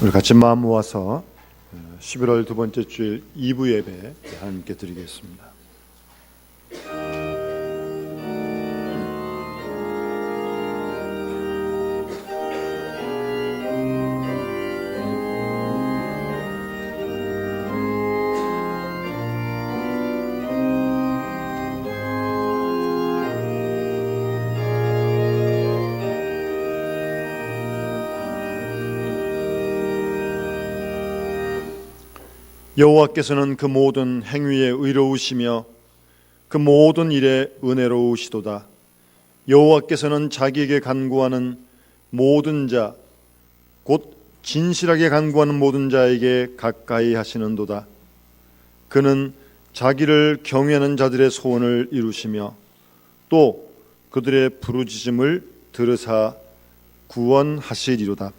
우리 같이 마음 모아서 11월 두 번째 주일 2부 예배 하나님께 드리겠습니다. 여호와께서는 그 모든 행위에 의로우시며 그 모든 일에 은혜로우시도다. 여호와께서는 자기에게 간구하는 모든 자, 곧 진실하게 간구하는 모든 자에게 가까이 하시는도다. 그는 자기를 경외하는 자들의 소원을 이루시며 또 그들의 부르짖음을 들으사 구원하시리로다.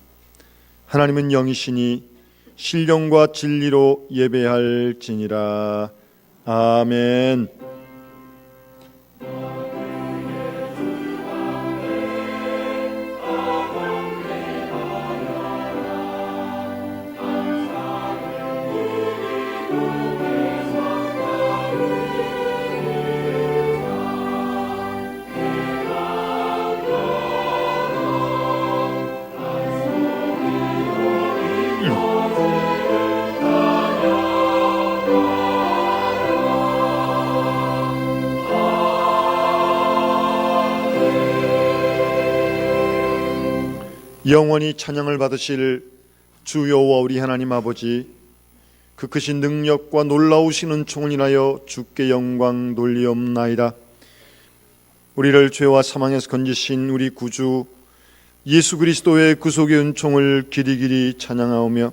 하나님은 영이시니 신령과 진리로 예배할지니라. 아멘. 영원히 찬양을 받으실 주 여호와 우리 하나님 아버지, 그 크신 능력과 놀라우신 은총을 인하여 주께 영광 돌리옵나이다. 우리를 죄와 사망에서 건지신 우리 구주 예수 그리스도의 구속의 은총을 길이길이 찬양하오며,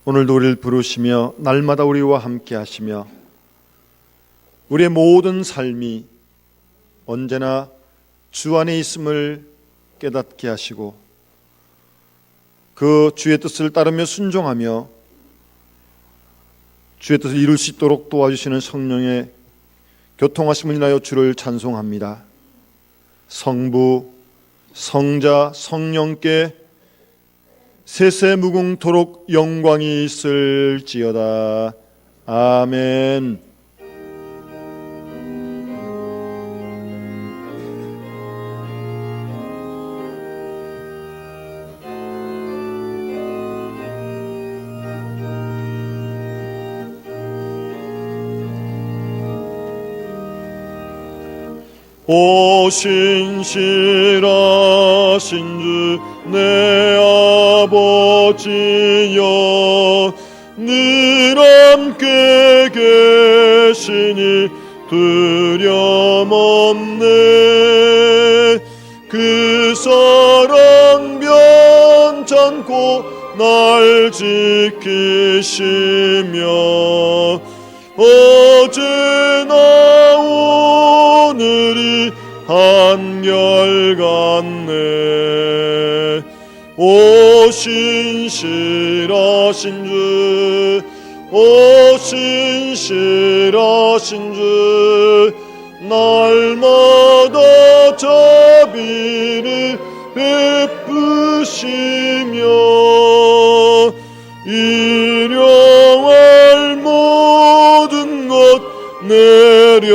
오늘도 우리를 부르시며 날마다 우리와 함께 하시며 우리의 모든 삶이 언제나 주 안에 있음을 깨닫게 하시고 그 주의 뜻을 따르며 순종하며 주의 뜻을 이룰 수 있도록 도와주시는 성령의 교통하심을 인하여 주를 찬송합니다. 성부, 성자, 성령께 세세무궁토록 영광이 있을지어다. 아멘. 오 신실하신 주 내 아버지여, 늘 함께 계시니 두려움 없네. 그 사랑 변찮고 날 지키시며 어제나 오늘이 한결같네. 오 신실하신 주, 오 신실하신 주, 날마다 자비를 베푸시며 일용할 모든 것 내려주시니.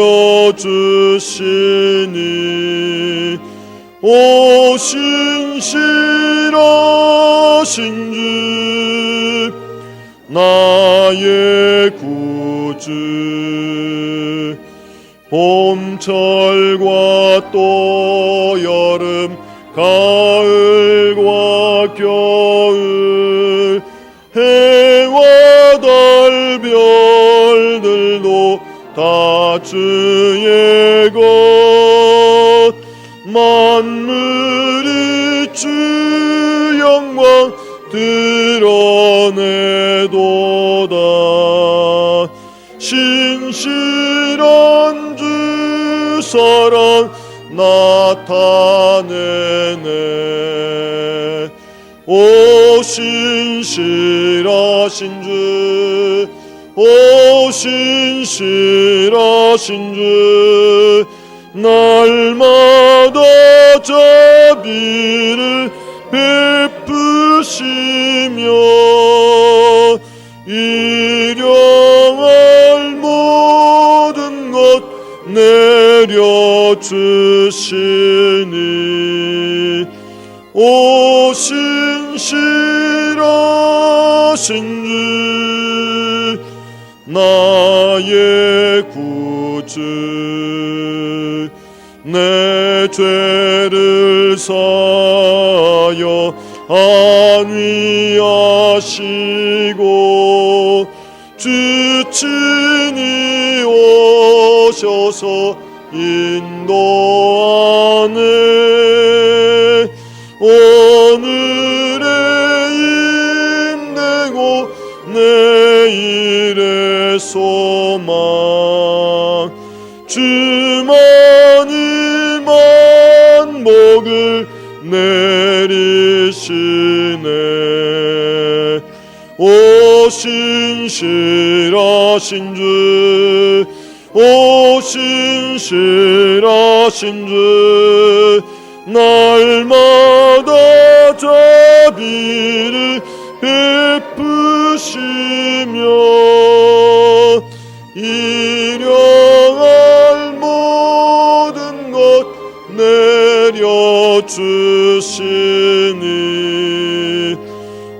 오 신실하신 주, 나의 구주, 봄철과 또 여름, 가을과 겨울, 해와 달 별들도 다 주의 것. 만물이 주 영광 드러내도다. 신실한 주 사랑 나타내네. 오 신실하신 주, 오 신실하신 주, 날마다 자비를 베푸시며 주시니 오신 실하신 주 나의 구주 내 죄를 사여 안위하시고 주 친히 오셔서 인도하네 오늘의 힘내고 내일의 소망 주만이 만복을 내리시네 오신 실하신 주 오신 실하신 주 날마다 자비를 베푸시며 일용할 모든 것 내려주시니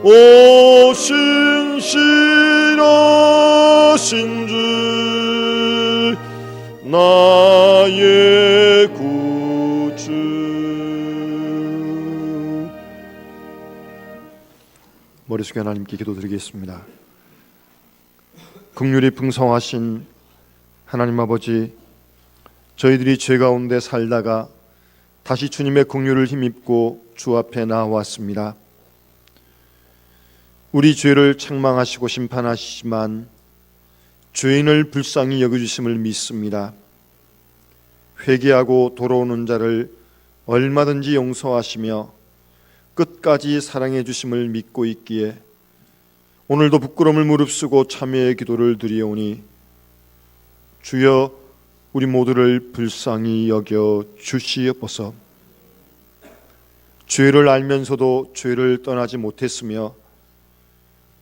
오신 실하신 주 나의 구주. 머리 숙여 하나님께 기도드리겠습니다. 긍휼이 풍성하신 하나님 아버지, 저희들이 죄 가운데 살다가 다시 주님의 긍휼을 힘입고 주 앞에 나왔습니다. 우리 죄를 책망하시고 심판하시지만 죄인을 불쌍히 여겨주심을 믿습니다. 회개하고 돌아오는 자를 얼마든지 용서하시며 끝까지 사랑해 주심을 믿고 있기에 오늘도 부끄러움을 무릅쓰고 참회의 기도를 드리오니 주여 우리 모두를 불쌍히 여겨 주시옵소서. 죄를 알면서도 죄를 떠나지 못했으며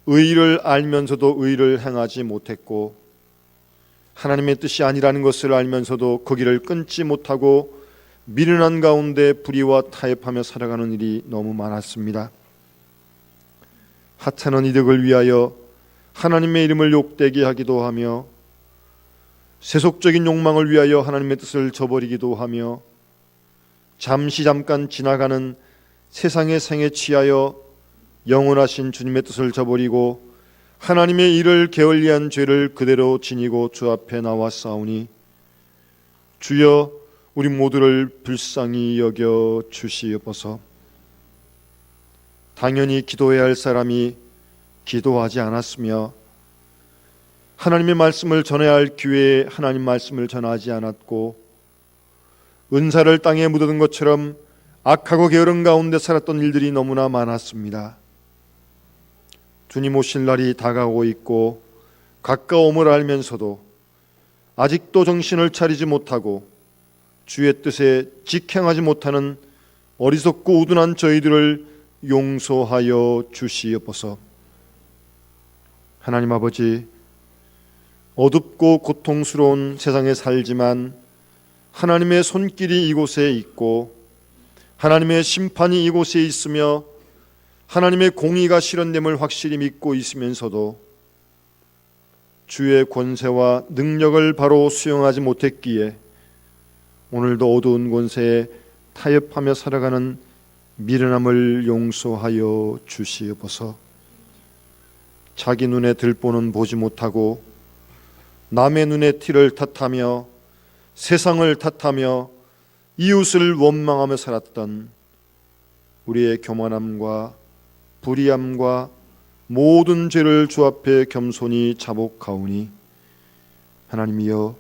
의를 알면서도 의를 행하지 못했고 하나님의 뜻이 아니라는 것을 알면서도 그 길을 끊지 못하고 미련한 가운데 불의와 타협하며 살아가는 일이 너무 많았습니다. 하찮은 이득을 위하여 하나님의 이름을 욕되게 하기도 하며 세속적인 욕망을 위하여 하나님의 뜻을 저버리기도 하며 잠깐 지나가는 세상의 생에 취하여 영원하신 주님의 뜻을 저버리고 하나님의 일을 게을리한 죄를 그대로 지니고 주 앞에 나왔사오니 주여 우리 모두를 불쌍히 여겨 주시옵소서. 당연히 기도해야 할 사람이 기도하지 않았으며 하나님의 말씀을 전해야 할 기회에 하나님 말씀을 전하지 않았고 은사를 땅에 묻어둔 것처럼 악하고 게으른 가운데 살았던 일들이 너무나 많았습니다. 주님 오실 날이 다가오고 있고 가까움을 알면서도 아직도 정신을 차리지 못하고 주의 뜻에 직행하지 못하는 어리석고 우둔한 저희들을 용서하여 주시옵소서. 하나님 아버지, 어둡고 고통스러운 세상에 살지만 하나님의 손길이 이곳에 있고 하나님의 심판이 이곳에 있으며 하나님의 공의가 실현됨을 확실히 믿고 있으면서도 주의 권세와 능력을 바로 수용하지 못했기에 오늘도 어두운 권세에 타협하며 살아가는 미련함을 용서하여 주시옵소서. 자기 눈에 들보는 보지 못하고 남의 눈에 티를 탓하며 세상을 탓하며 이웃을 원망하며 살았던 우리의 교만함과 불의함과 모든 죄를 주 앞에 겸손히 자복하오니 하나님이여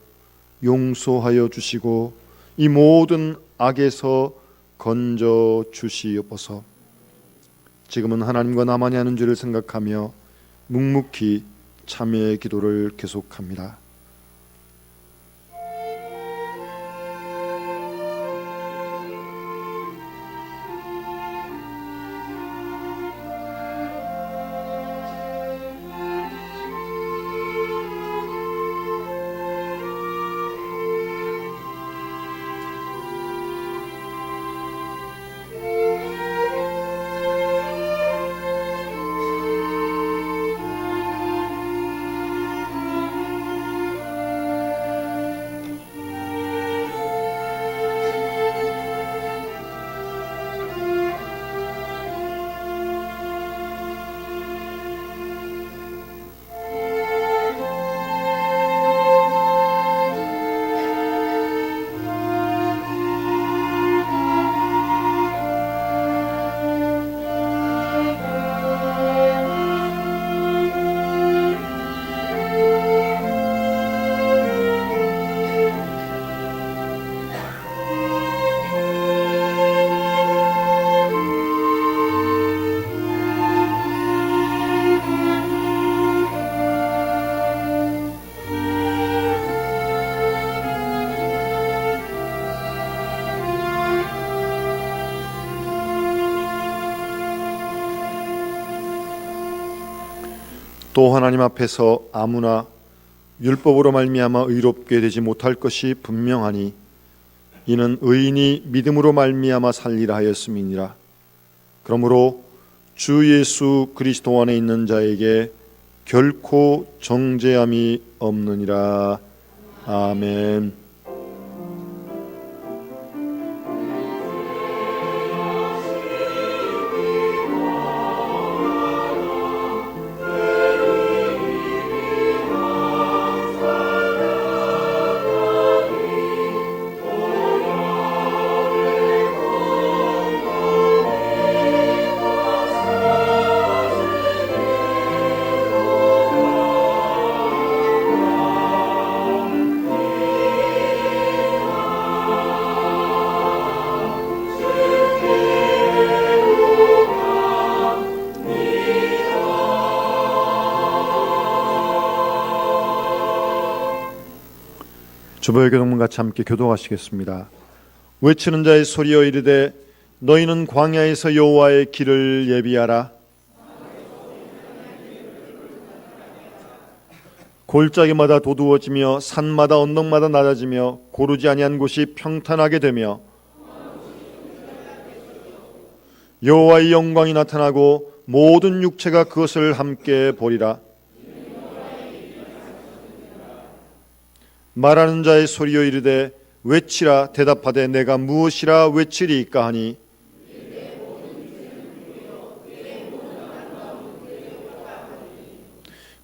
용서하여 주시고 이 모든 악에서 건져 주시옵소서. 지금은 하나님과 나만이 하는 죄를 생각하며 묵묵히 참회의 기도를 계속합니다. 또 하나님 앞에서 아무나 율법으로 말미암아 의롭게 되지 못할 것이 분명하니 이는 의인이 믿음으로 말미암아 살리라 하였음이니라. 그러므로 주 예수 그리스도 안에 있는 자에게 결코 정죄함이 없느니라. 아멘. 주보의 교동문 같이 함께 교도하시겠습니다. 외치는 자의 소리여 이르되 너희는 광야에서 여호와의 길을 예비하라. 골짜기마다 도두어지며 산마다 언덕마다 낮아지며 고르지 아니한 곳이 평탄하게 되며 여호와의 영광이 나타나고 모든 육체가 그것을 함께 보리라. 말하는 자의 소리여 이르되 외치라. 대답하되 내가 무엇이라 외치리이까 하니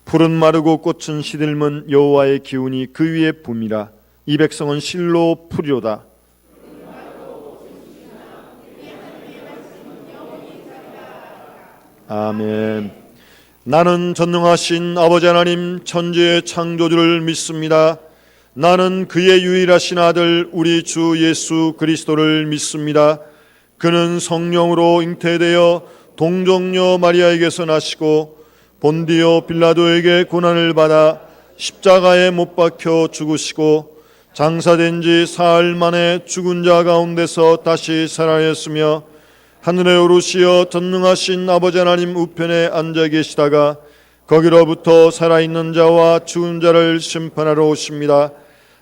풀은 마르고 꽃은 시들면 여호와의 기운이 그 위에 붐이라. 이 백성은 실로 풀이로다. 아멘. 나는 전능하신 아버지 하나님 천지의 창조주를 믿습니다. 나는 그의 유일하신 아들 우리 주 예수 그리스도를 믿습니다. 그는 성령으로 잉태되어 동정녀 마리아에게서 나시고 본디오 빌라도에게 고난을 받아 십자가에 못 박혀 죽으시고 장사된 지 사흘 만에 죽은 자 가운데서 다시 살아났으며 하늘에 오르시어 전능하신 아버지 하나님 우편에 앉아 계시다가 거기로부터 살아있는 자와 죽은 자를 심판하러 오십니다.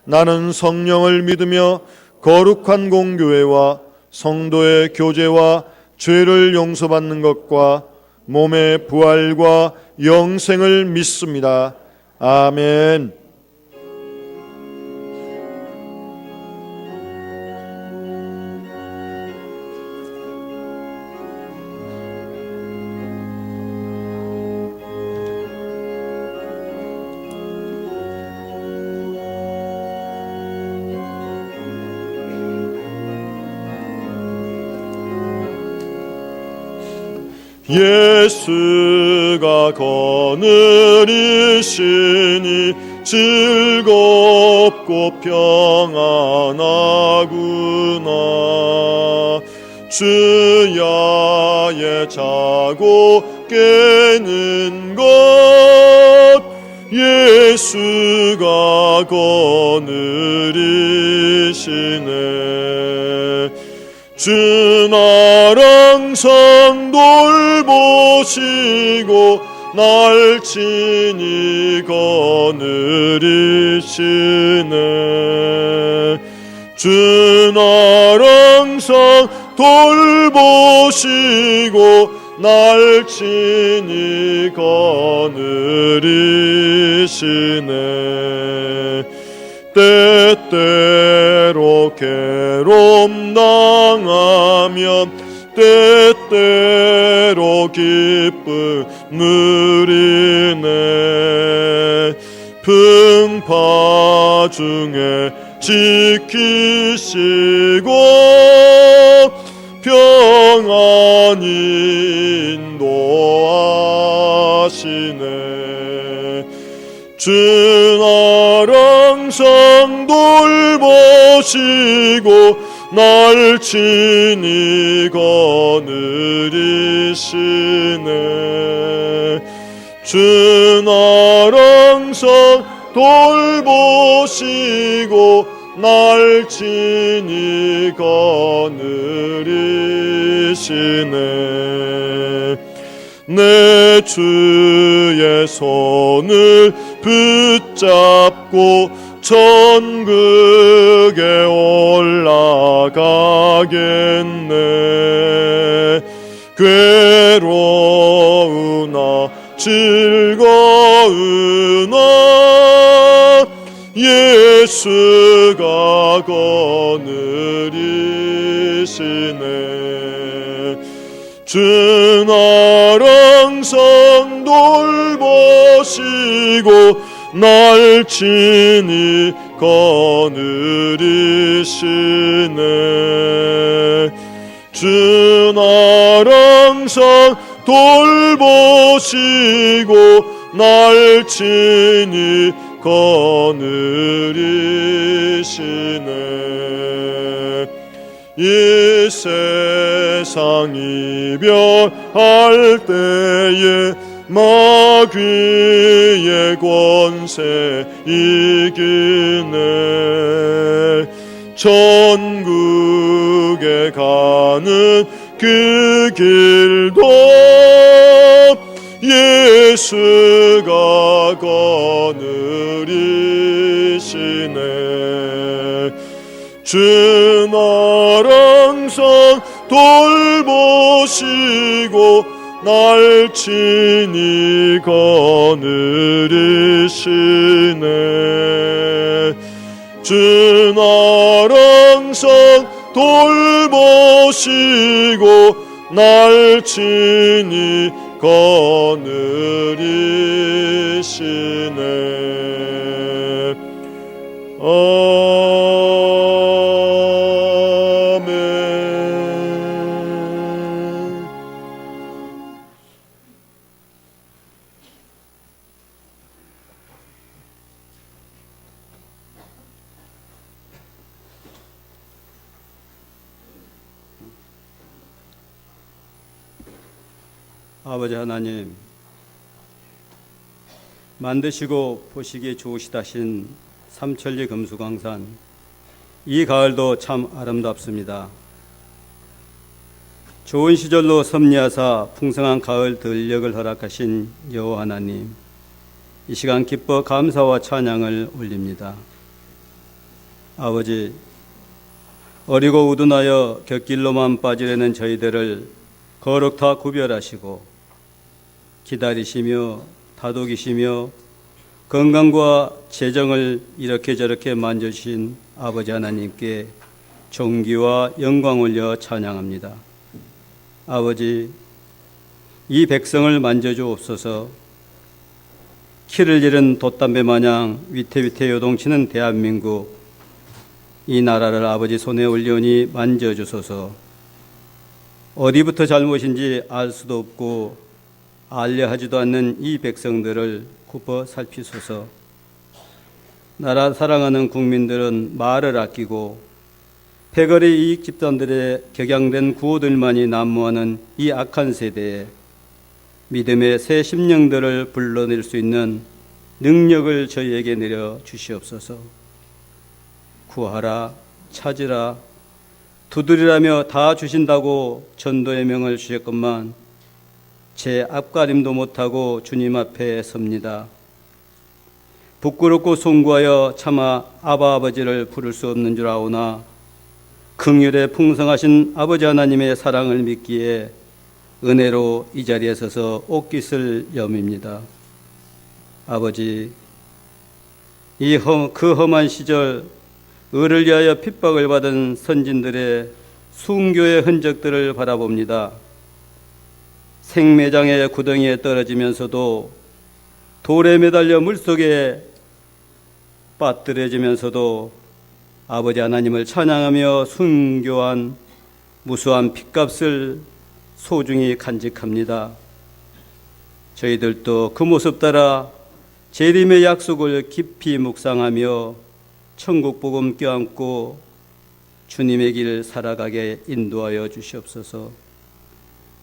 나는 성령을 믿으며 거룩한 공교회와 성도의 교제와 죄를 용서받는 것과 몸의 부활과 영생을 믿습니다. 아멘. 예수가 거느리시니 즐겁고 평안하구나. 주야에 자고 깨는 것 예수가 거느리시네. 주 나를 항상 돌보시고 날 친히 거느리시네. 주 나를 항상 돌보시고 날 친히 거느리시네. 때때로 괴로움 당하면 때때로 기쁨 누리네. 풍파 중에 지키시고 평안히 인도하시네. 주 나를 항상 돌보시고 날 친히 거느리시네. 주 나를 항상 돌보시고 날 친히 거느리시네. 내 주의 손을 붙잡고 천국에 올라가겠네. 괴로우나 즐거우나 예수가 거느리시네. 주 날 항상 돌보시고 날 친히 거느리시네. 주 날 항상 돌보시고 날 친히 거느리시네. 이 세상 이별할 때에 마귀의 권세 이기네. 천국에 가는 그 길도 예수가 거느리시네. 주 날 항상 돌보시고 날 친히 거느리시네. 주 날 항상 돌보시고 날 친히 거느리시네. 아멘. 아버지 하나님, 만드시고 보시기에 좋으시다신 삼천리 금수강산, 이 가을도 참 아름답습니다. 좋은 시절로 섭리하사 풍성한 가을 들녘을 허락하신 여호와 하나님, 이 시간 기뻐 감사와 찬양을 올립니다. 아버지, 어리고 우둔하여 곁길로만 빠지려는 저희들을 거룩 다 구별하시고 기다리시며 다독이시며 건강과 재정을 이렇게 저렇게 만져주신 아버지 하나님께 존귀와 영광 올려 찬양합니다. 아버지, 이 백성을 만져주옵소서. 키를 잃은 돛담배 마냥 위태위태 요동치는 대한민국, 이 나라를 아버지 손에 올려니 만져주소서. 어디부터 잘못인지 알 수도 없고 알려 하지도 않는 이 백성들을 굽어 살피소서. 나라 사랑하는 국민들은 말을 아끼고 패거리 이익 집단들의 격양된 구호들만이 난무하는 이 악한 세대에 믿음의 새 심령들을 불러낼 수 있는 능력을 저희에게 내려 주시옵소서. 구하라, 찾으라, 두드리라며 다 주신다고 전도의 명을 주셨건만 제 앞가림도 못하고 주님 앞에 섭니다. 부끄럽고 송구하여 차마 아바 아버지를 부를 수 없는 줄 아오나 긍휼에 풍성하신 아버지 하나님의 사랑을 믿기에 은혜로 이 자리에 서서 옷깃을 여밉니다. 아버지, 그 험한 시절 의를 위하여 핍박을 받은 선진들의 순교의 흔적들을 바라봅니다. 생매장의 구덩이에 떨어지면서도 돌에 매달려 물속에 빠뜨려지면서도 아버지 하나님을 찬양하며 순교한 무수한 핏값을 소중히 간직합니다. 저희들도 그 모습 따라 재림의 약속을 깊이 묵상하며 천국 복음 껴안고 주님의 길 살아가게 인도하여 주시옵소서.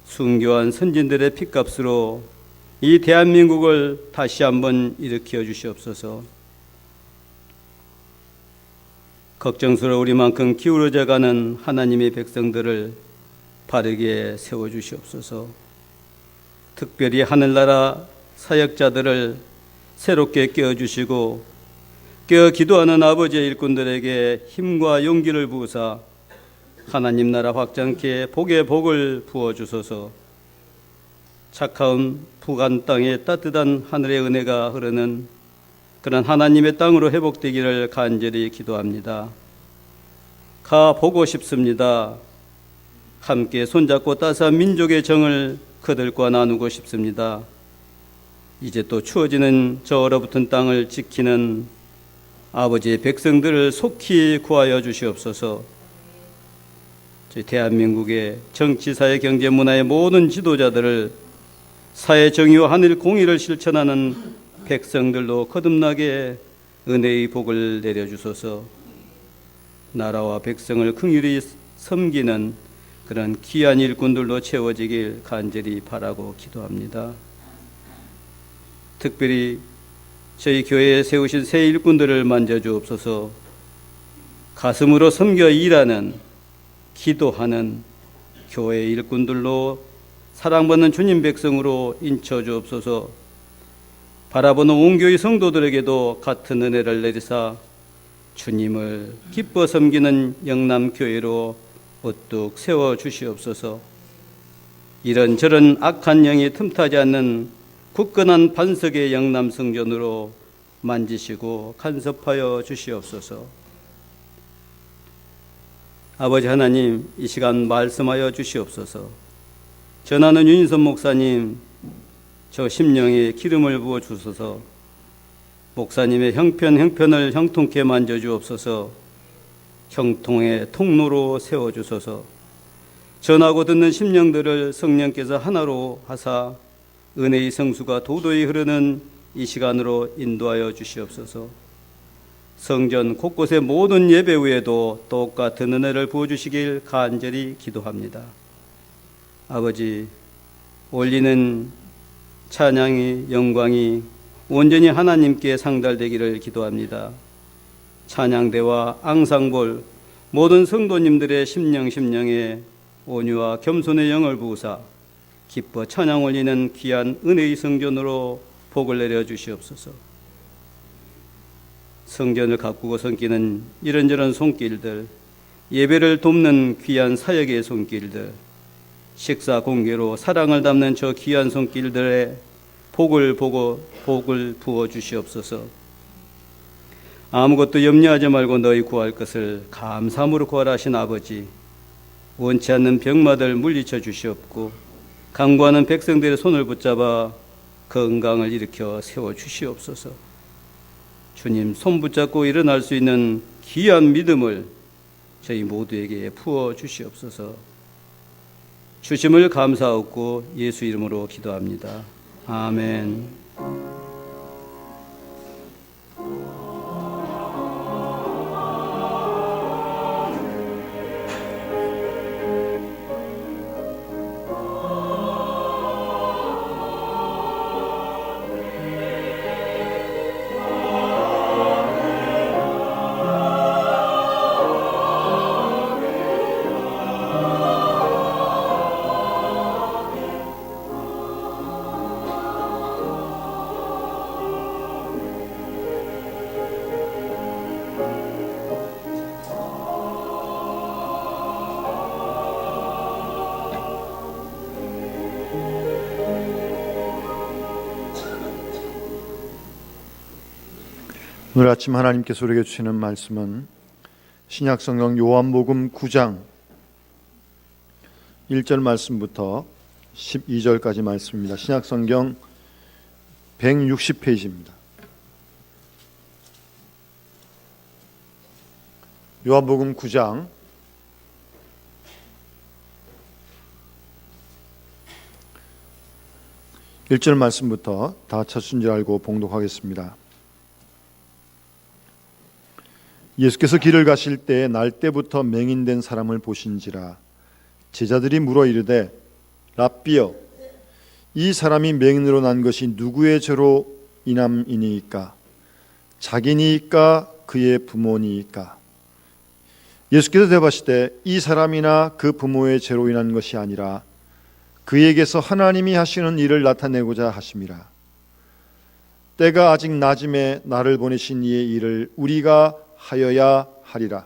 순교한 선진들의 핏값으로 이 대한민국을 다시 한번 일으켜 주시옵소서. 걱정스러워 우리만큼 기울어져 가는 하나님의 백성들을 바르게 세워 주시옵소서. 특별히 하늘나라 사역자들을 새롭게 깨워주시고 깨어 기도하는 아버지의 일꾼들에게 힘과 용기를 부으사 하나님 나라 확장케 복의 복을 부어주소서. 착하운 북한 땅에 따뜻한 하늘의 은혜가 흐르는 그런 하나님의 땅으로 회복되기를 간절히 기도합니다. 가 보고 싶습니다. 함께 손잡고 따스한 민족의 정을 그들과 나누고 싶습니다. 이제 또 추워지는 저 얼어붙은 땅을 지키는 아버지의 백성들을 속히 구하여 주시옵소서. 저희 대한민국의 정치, 사회, 경제, 문화의 모든 지도자들을 사회 정의와 하늘 공의를 실천하는 백성들로 거듭나게 은혜의 복을 내려주소서. 나라와 백성을 긍휼히 섬기는 그런 귀한 일꾼들로 채워지길 간절히 바라고 기도합니다. 특별히 저희 교회에 세우신 새 일꾼들을 만져주옵소서. 가슴으로 섬겨 일하는, 기도하는 교회 일꾼들로 사랑받는 주님 백성으로 인쳐주옵소서. 바라보는 온 교회 성도들에게도 같은 은혜를 내리사 주님을 기뻐 섬기는 영남교회로 우뚝 세워주시옵소서. 이런저런 악한 영이 틈타지 않는 굳건한 반석의 영남성전으로 만지시고 간섭하여 주시옵소서. 아버지 하나님, 이 시간 말씀하여 주시옵소서. 전하는 윤인선 목사님, 저 심령에 기름을 부어 주소서. 목사님의 형편을 형통케 만져 주옵소서. 형통의 통로로 세워 주소서. 전하고 듣는 심령들을 성령께서 하나로 하사 은혜의 성수가 도도히 흐르는 이 시간으로 인도하여 주시옵소서. 성전 곳곳의 모든 예배 후에도 똑같은 은혜를 부어주시길 간절히 기도합니다. 아버지, 올리는 찬양이, 영광이 온전히 하나님께 상달되기를 기도합니다. 찬양대와 앙상볼 모든 성도님들의 심령에 온유와 겸손의 영을 부으사 기뻐 찬양 올리는 귀한 은혜의 성전으로 복을 내려 주시옵소서. 성전을 가꾸고 섬기는 이런저런 손길들, 예배를 돕는 귀한 사역의 손길들, 식사 공개로 사랑을 담는 저 귀한 손길들의 복을 부어 주시옵소서. 아무것도 염려하지 말고 너희 구할 것을 감사함으로 구하라 하신 아버지, 원치 않는 병마들 물리쳐 주시옵고 강구하는 백성들의 손을 붙잡아 건강을 일으켜 세워 주시옵소서. 주님 손 붙잡고 일어날 수 있는 귀한 믿음을 저희 모두에게 부어 주시옵소서. 주심을 감사하고 예수 이름으로 기도합니다. 아멘. 오늘 아침 하나님께서 우리에게 주시는 말씀은 신약성경 요한복음 9장 1절 말씀부터 12절까지 말씀입니다. 신약성경 160페이지입니다. 요한복음 9장 1절 말씀부터 다 찾으신 줄 알고 봉독하겠습니다. 예수께서 길을 가실 때에 날 때부터 맹인된 사람을 보신지라. 제자들이 물어 이르되 랍비여, 이 사람이 맹인으로 난 것이 누구의 죄로 인함이니이까? 자기니이까 그의 부모니이까? 예수께서 대답하시되 이 사람이나 그 부모의 죄로 인한 것이 아니라 그에게서 하나님이 하시는 일을 나타내고자 하심이라. 때가 아직 낮음에 나를 보내신 이의 일을 우리가 하여야 하리라.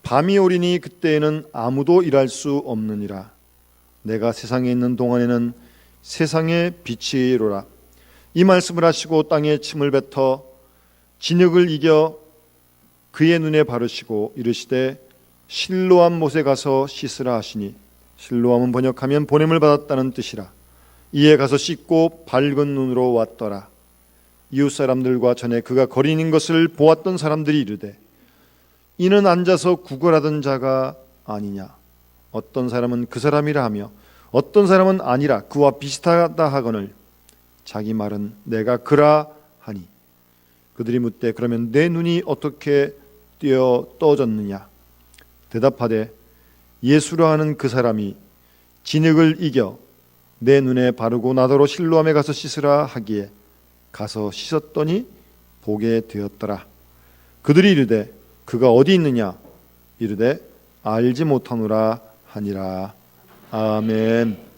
밤이 오리니 그때에는 아무도 일할 수 없느니라. 내가 세상에 있는 동안에는 세상의 빛이로라. 이 말씀을 하시고 땅에 침을 뱉어 진흙을 이겨 그의 눈에 바르시고 이르시되 실로암 못에 가서 씻으라 하시니, 실로암은 번역하면 보냄을 받았다는 뜻이라. 이에 가서 씻고 밝은 눈으로 왔더라. 이웃 사람들과 전에 그가 거린인 것을 보았던 사람들이 이르되 이는 앉아서 구걸하던 자가 아니냐. 어떤 사람은 그 사람이라 하며 어떤 사람은 아니라 그와 비슷하다 하거늘 자기 말은 내가 그라 하니, 그들이 묻되 그러면 내 눈이 어떻게 떠졌느냐. 대답하되 예수라 하는 그 사람이 진흙을 이겨 내 눈에 바르고 나더러 실로암에 가서 씻으라 하기에 가서 씻었더니 보게 되었더라. 그들이 이르되 그가 어디 있느냐. 이르되 알지 못하노라 하니라. 아멘.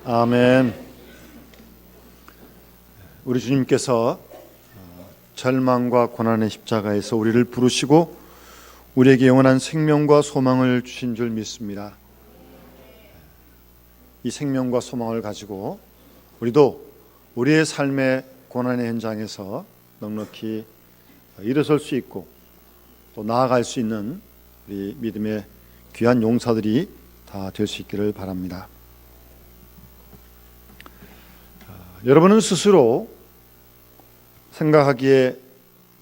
아멘. 우리 주님께서 절망과 고난의 십자가에서 우리를 부르시고 우리에게 영원한 생명과 소망을 주신 줄 믿습니다. 이 생명과 소망을 가지고 우리도 우리의 삶의 고난의 현장에서 넉넉히 일어설 수 있고 또 나아갈 수 있는 우리 믿음의 귀한 용사들이 다 될 수 있기를 바랍니다. 여러분은 스스로 생각하기에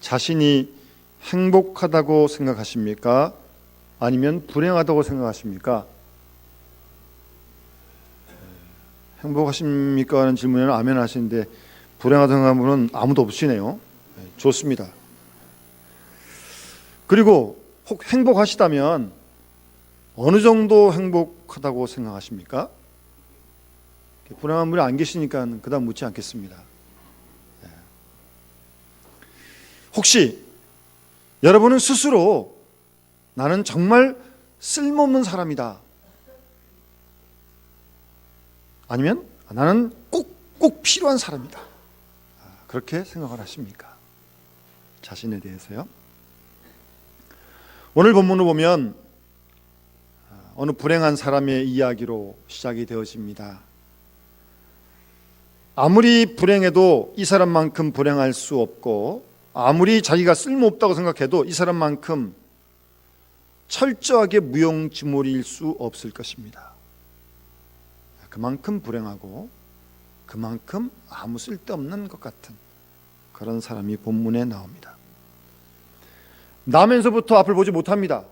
자신이 행복하다고 생각하십니까? 아니면 불행하다고 생각하십니까? 행복하십니까? 하는 질문에는 아멘 하시는데 불행하다고 생각하는 분은 아무도 없으시네요. 좋습니다. 그리고 혹 행복하시다면 어느 정도 행복하다고 생각하십니까? 불행한 분이 안 계시니까 그다음 묻지 않겠습니다. 혹시 여러분은 스스로 나는 정말 쓸모없는 사람이다, 아니면 나는 꼭 필요한 사람이다, 그렇게 생각을 하십니까? 자신에 대해서요. 오늘 본문을 보면 어느 불행한 사람의 이야기로 시작이 되어집니다. 아무리 불행해도 이 사람만큼 불행할 수 없고, 아무리 자기가 쓸모없다고 생각해도 이 사람만큼 철저하게 무용지물일 수 없을 것입니다. 그만큼 불행하고 그만큼 아무 쓸데없는 것 같은 그런 사람이 본문에 나옵니다. 나면서부터 앞을 보지 못합니다.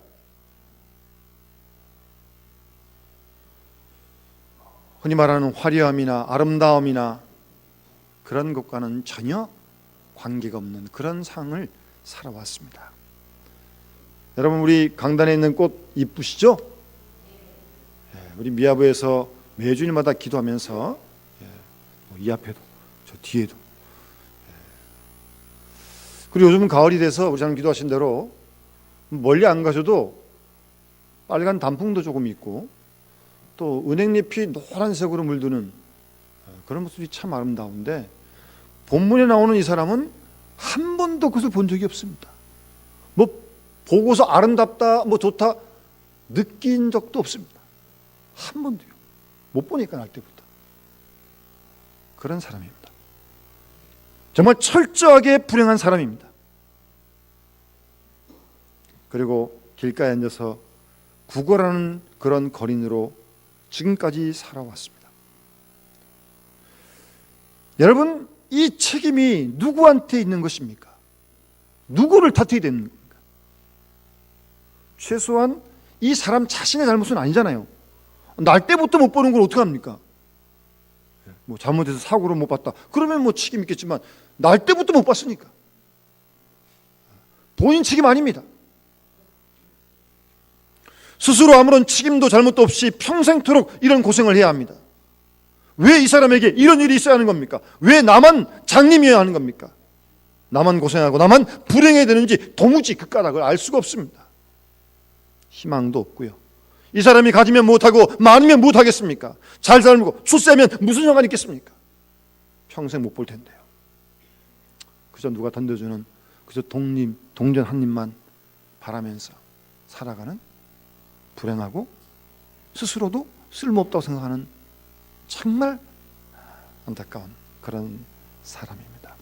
흔히 말하는 화려함이나 아름다움이나 그런 것과는 전혀 관계가 없는 그런 삶을 살아왔습니다. 여러분, 우리 강단에 있는 꽃 이쁘시죠? 우리 미아부에서 매주일마다 기도하면서 이 앞에도 저 뒤에도, 그리고 요즘은 가을이 돼서 우리 장님 기도하신 대로 멀리 안 가셔도 빨간 단풍도 조금 있고 또 은행잎이 노란색으로 물드는 그런 모습이 참 아름다운데, 본문에 나오는 이 사람은 한 번도 그것을 본 적이 없습니다. 뭐 보고서 아름답다, 뭐 좋다 느낀 적도 없습니다. 한 번도요. 못 보니까 날 때부터. 그런 사람입니다. 정말 철저하게 불행한 사람입니다. 그리고 길가에 앉아서 구걸하는 그런 거린으로 지금까지 살아왔습니다. 여러분, 이 책임이 누구한테 있는 것입니까? 누구를 탓해야 되는 겁니까? 최소한 이 사람 자신의 잘못은 아니잖아요. 날 때부터 못 보는 걸 어떻게 합니까? 뭐 잘못해서 사고를 못 봤다, 그러면 뭐 책임 있겠지만 날 때부터 못 봤으니까 본인 책임 아닙니다. 스스로 아무런 책임도 잘못도 없이 평생토록 이런 고생을 해야 합니다. 왜 이 사람에게 이런 일이 있어야 하는 겁니까? 왜 나만 장님이어야 하는 겁니까? 나만 고생하고 나만 불행해야 되는지 도무지 그 까닭을 알 수가 없습니다. 희망도 없고요. 이 사람이 가지면 못하고 많으면 못하겠습니까? 잘 살고 출세하면 무슨 상관이 있겠습니까? 평생 못 볼 텐데요. 그저 누가 던져주는 그저 동전 한 입만 바라면서 살아가는 불행하고 스스로도 쓸모없다고 생각하는 정말 안타까운 그런 사람입니다.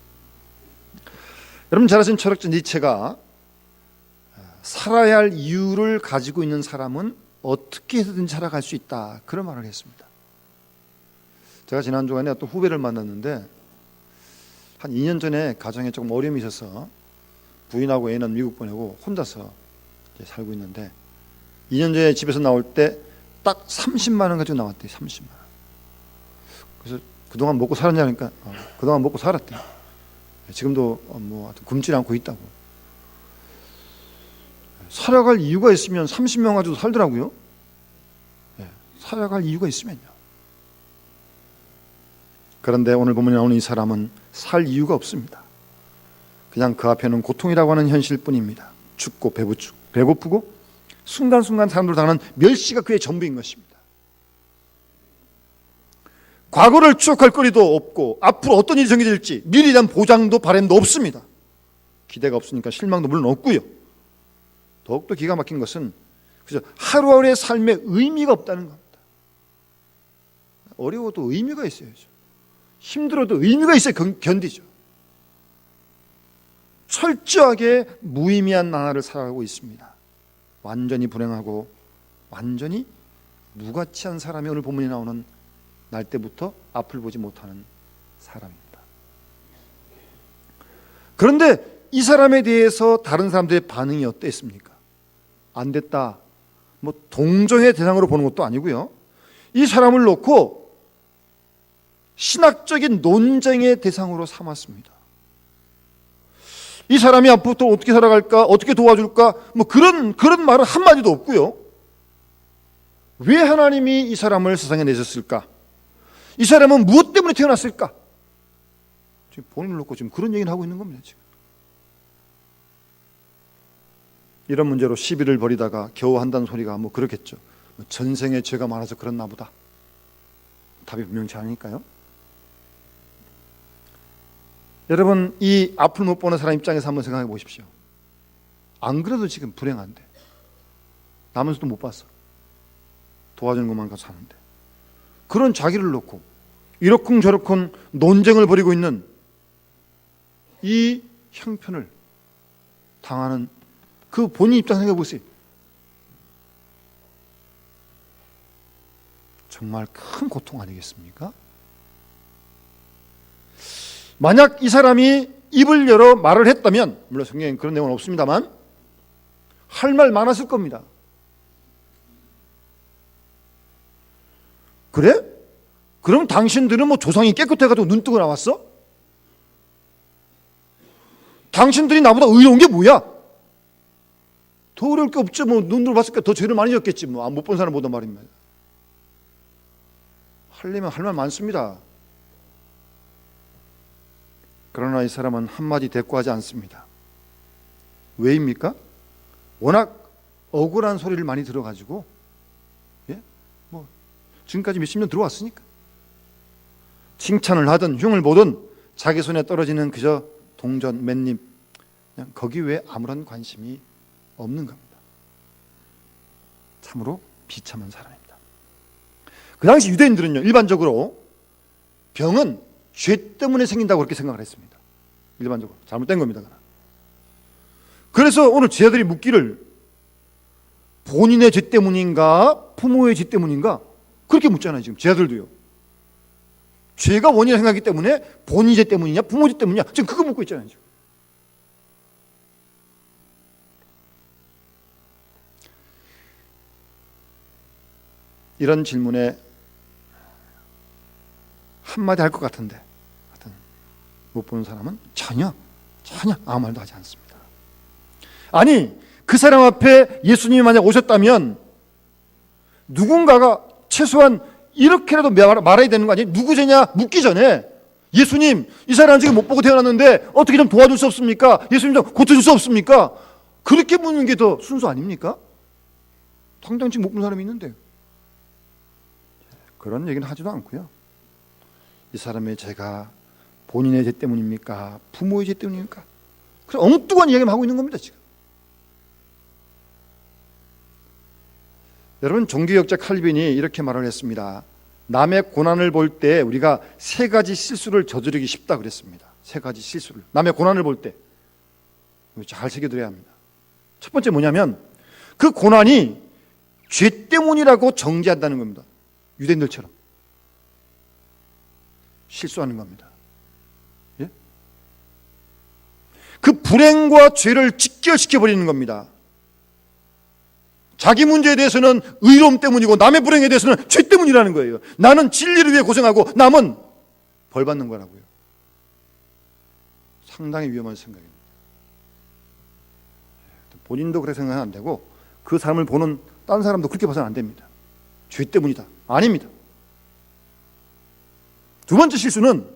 여러분 잘 아시는 철학자 니체가 살아야 할 이유를 가지고 있는 사람은 어떻게 해서든 살아갈 수 있다, 그런 말을 했습니다. 제가 지난 주간에 어떤 후배를 만났는데 한 2년 전에 가정에 조금 어려움이 있어서 부인하고 애는 미국 보내고 혼자서 살고 있는데 2년 전에 집에서 나올 때 딱 30만 원 가지고 나왔대요. 30만 원. 그래서 그동안 먹고 살았냐니까 그동안 먹고 살았대. 지금도 뭐 굶지 않고 있다고. 살아갈 이유가 있으면 30명 가지고 살더라고요. 살아갈 이유가 있으면요. 그런데 오늘 본문에 나오는 이 사람은 살 이유가 없습니다. 그냥 그 앞에는 고통이라고 하는 현실 뿐입니다. 춥고 배고프고 순간순간 사람들 당하는 멸시가 그의 전부인 것입니다. 과거를 추억할 거리도 없고 앞으로 어떤 일이 생길지 미래에 대한 보장도 바람도 없습니다. 기대가 없으니까 실망도 물론 없고요. 더욱더 기가 막힌 것은 그죠, 하루하루의 삶에 의미가 없다는 겁니다. 어려워도 의미가 있어야죠. 힘들어도 의미가 있어야 견디죠. 철저하게 무의미한 나날을 살아가고 있습니다. 완전히 불행하고 완전히 무가치한 사람이 오늘 본문에 나오는 날 때부터 앞을 보지 못하는 사람입니다. 그런데 이 사람에 대해서 다른 사람들의 반응이 어땠습니까? 안 됐다, 뭐 동정의 대상으로 보는 것도 아니고요, 이 사람을 놓고 신학적인 논쟁의 대상으로 삼았습니다. 이 사람이 앞으로 어떻게 살아갈까, 어떻게 도와줄까, 뭐 그런 말은 한마디도 없고요. 왜 하나님이 이 사람을 세상에 내셨을까? 이 사람은 무엇 때문에 태어났을까? 지금 본인을 놓고 지금 그런 얘기를 하고 있는 겁니다. 지금 이런 문제로 시비를 벌이다가 겨우 한다는 소리가 뭐 그렇겠죠. 전생에 죄가 많아서 그렇나 보다. 답이 분명치 않으니까요. 여러분, 이 앞을 못 보는 사람 입장에서 한번 생각해 보십시오. 안 그래도 지금 불행한데, 남은서도 못 봤어. 도와주는 것만 가서 사는데, 그런 자기를 놓고 이러쿵저러쿵 논쟁을 벌이고 있는 이 형편을 당하는 그 본인 입장 생각해 보세요. 정말 큰 고통 아니겠습니까? 만약 이 사람이 입을 열어 말을 했다면, 물론 성경에 그런 내용은 없습니다만 할 말 많았을 겁니다. 그래? 그럼 당신들은 뭐 조상이 깨끗해가지고 눈 뜨고 나왔어? 당신들이 나보다 의로운 게 뭐야? 더 어려울 게 없죠. 뭐 눈으로 봤으니까 더 죄를 많이 졌겠지. 뭐 못 본 사람보다 말입니다. 하려면 할 말 많습니다. 그러나 이 사람은 한마디 대꾸하지 않습니다. 왜입니까? 워낙 억울한 소리를 많이 들어가지고, 뭐 지금까지 몇십 년 들어왔으니까 칭찬을 하든 흉을 보든 자기 손에 떨어지는 그저 동전 맨입, 그냥 거기 외에 아무런 관심이 없는 겁니다. 참으로 비참한 사람입니다. 그 당시 유대인들은요, 일반적으로 병은 죄 때문에 생긴다고 그렇게 생각을 했습니다. 일반적으로 잘못된 겁니다. 그래서 오늘 제자들이 묻기를 본인의 죄 때문인가 부모의 죄 때문인가 그렇게 묻잖아요. 지금 제자들도요. 죄가 원인을 생각하기 때문에 본인 죄 때문이냐 부모 죄 때문이냐 지금 그거 묻고 있잖아요. 지금. 이런 질문에 한마디 할 것 같은데 못 보는 사람은 전혀 아무 말도 하지 않습니다. 아니, 그 사람 앞에 예수님이 만약 오셨다면 누군가가 최소한 이렇게라도 말해야 되는 거 아니에요? 누구 죄냐 묻기 전에 예수님, 이 사람 지금 못 보고 태어났는데 어떻게 좀 도와줄 수 없습니까? 예수님 좀 고쳐줄 수 없습니까? 그렇게 묻는 게 더 순서 아닙니까? 당장 지금 못 본 사람이 있는데 그런 얘기는 하지도 않고요. 이 사람의 죄가 본인의 죄 때문입니까? 부모의 죄 때문입니까? 그래서 엉뚱한 이야기만 하고 있는 겁니다. 지금 여러분, 종교학자 칼빈이 이렇게 말을 했습니다. 남의 고난을 볼 때 우리가 세 가지 실수를 저지르기 쉽다 그랬습니다. 세 가지 실수를 남의 고난을 볼 때 잘 새겨들어야 합니다. 첫 번째 뭐냐면 그 고난이 죄 때문이라고 정죄한다는 겁니다. 유대인들처럼 실수하는 겁니다. 예? 그 불행과 죄를 직결시켜버리는 겁니다. 자기 문제에 대해서는 의로움 때문이고 남의 불행에 대해서는 죄 때문이라는 거예요. 나는 진리를 위해 고생하고 남은 벌 받는 거라고요. 상당히 위험한 생각입니다. 본인도 그렇게 생각하면 안 되고 그 사람을 보는 다른 사람도 그렇게 봐서는 안 됩니다. 죄 때문이다. 아닙니다. 두 번째 실수는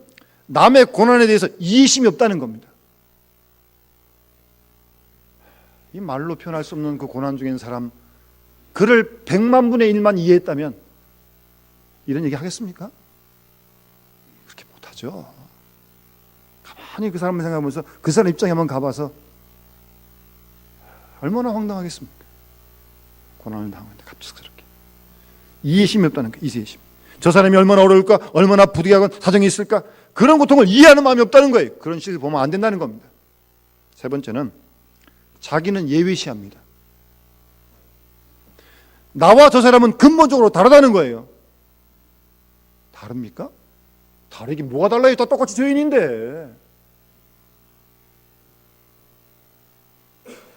남의 고난에 대해서 이해심이 없다는 겁니다. 이 말로 표현할 수 없는 그 고난 중에 있는 사람, 그를 100만 분의 1만 이해했다면 이런 얘기 하겠습니까? 그렇게 못하죠. 가만히 그 사람을 생각하면서 그 사람 입장에 한번 가봐서 얼마나 황당하겠습니까? 고난을 당하는데 갑작스럽게 이해심이 없다는 거예요. 이해심. 저 사람이 얼마나 어려울까, 얼마나 부득이하건 사정이 있을까, 그런 고통을 이해하는 마음이 없다는 거예요. 그런 식을 보면 안 된다는 겁니다. 세 번째는 자기는 예외시합니다. 나와 저 사람은 근본적으로 다르다는 거예요. 다릅니까? 다르긴 뭐가 달라요? 다 똑같이 죄인인데.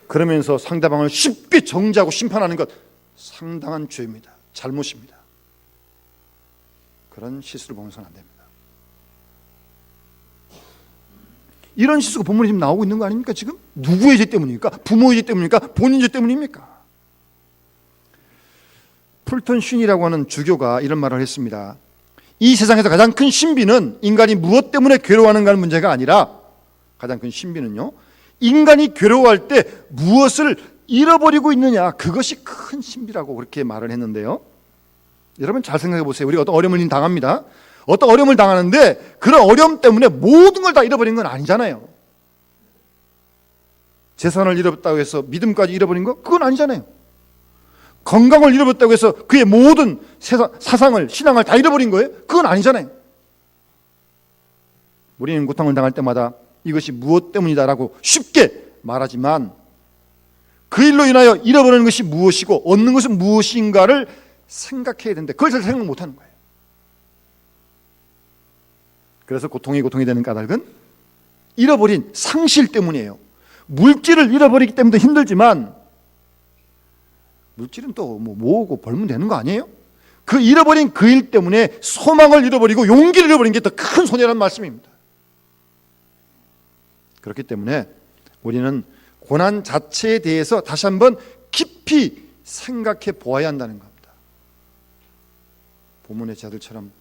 그러면서 상대방을 쉽게 정죄하고 심판하는 것, 상당한 죄입니다. 잘못입니다. 그런 실수를 범해서는 안 됩니다. 이런 실수가 본문에 지금 나오고 있는 거 아닙니까? 지금 누구의 죄 때문입니까? 부모의 죄 때문입니까? 본인 죄 때문입니까? 풀턴 쉰이라고 하는 주교가 이런 말을 했습니다. 이 세상에서 가장 큰 신비는 인간이 무엇 때문에 괴로워하는가 하는 문제가 아니라, 가장 큰 신비는요, 인간이 괴로워할 때 무엇을 잃어버리고 있느냐, 그것이 큰 신비라고 그렇게 말을 했는데요. 여러분 잘 생각해 보세요. 우리가 어떤 어려움을 당합니다. 어떤 어려움을 당하는데 그런 어려움 때문에 모든 걸 다 잃어버린 건 아니잖아요. 재산을 잃어버렸다고 해서 믿음까지 잃어버린 거? 그건 아니잖아요. 건강을 잃어버렸다고 해서 그의 모든 사상을, 신앙을 다 잃어버린 거예요? 그건 아니잖아요. 우리는 고통을 당할 때마다 이것이 무엇 때문이다라고 쉽게 말하지만, 그 일로 인하여 잃어버리는 것이 무엇이고 얻는 것은 무엇인가를 생각해야 되는데 그걸 잘 생각 못하는 거예요. 그래서 고통이 되는 까닭은 잃어버린 상실 때문이에요. 물질을 잃어버리기 때문에 힘들지만, 물질은 또 뭐 모으고 벌면 되는 거 아니에요? 그 잃어버린 그 일 때문에 소망을 잃어버리고 용기를 잃어버린 게 더 큰 손해라는 말씀입니다. 그렇기 때문에 우리는 고난 자체에 대해서 다시 한번 깊이 생각해 보아야 한다는 겁니다. 본문의 제자들처럼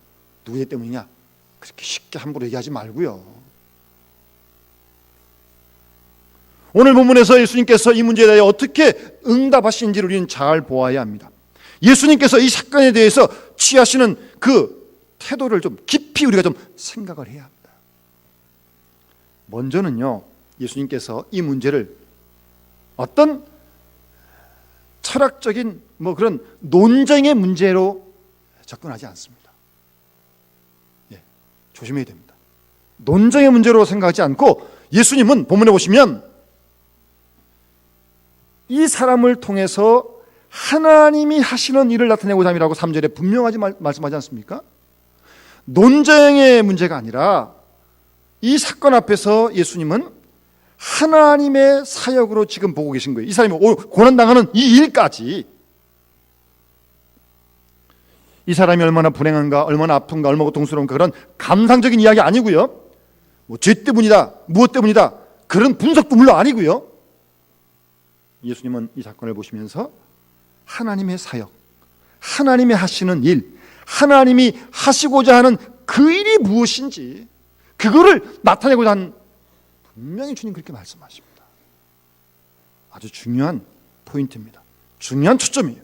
누구의 때문이냐 그렇게 쉽게 함부로 얘기하지 말고요. 오늘 본문에서 예수님께서 이 문제에 대해 어떻게 응답하시는지를 우리는 잘 보아야 합니다. 예수님께서 이 사건에 대해서 취하시는 그 태도를 좀 깊이 우리가 좀 생각을 해야 합니다. 먼저는요, 예수님께서 이 문제를 어떤 철학적인 그런 논쟁의 문제로 접근하지 않습니다. 조심해야 됩니다. 논쟁의 문제로 생각하지 않고, 예수님은 본문에 보시면 이 사람을 통해서 하나님이 하시는 일을 나타내고자 함이라고 3절에 분명하게 말씀하지 않습니까? 논쟁의 문제가 아니라 이 사건 앞에서 예수님은 하나님의 사역으로 지금 보고 계신 거예요. 이 사람이 고난당하는 이 일까지, 이 사람이 얼마나 불행한가, 얼마나 아픈가, 얼마나 고통스러운가, 그런 감상적인 이야기 아니고요, 죄 때문이다, 무엇 때문이다, 그런 분석도 물론 아니고요. 예수님은 이 사건을 보시면서 하나님의 사역, 하나님이 하시는 일, 하나님이 하시고자 하는 그 일이 무엇인지 그거를 나타내고자 하는, 분명히 주님 그렇게 말씀하십니다. 아주 중요한 포인트입니다. 중요한 초점이에요.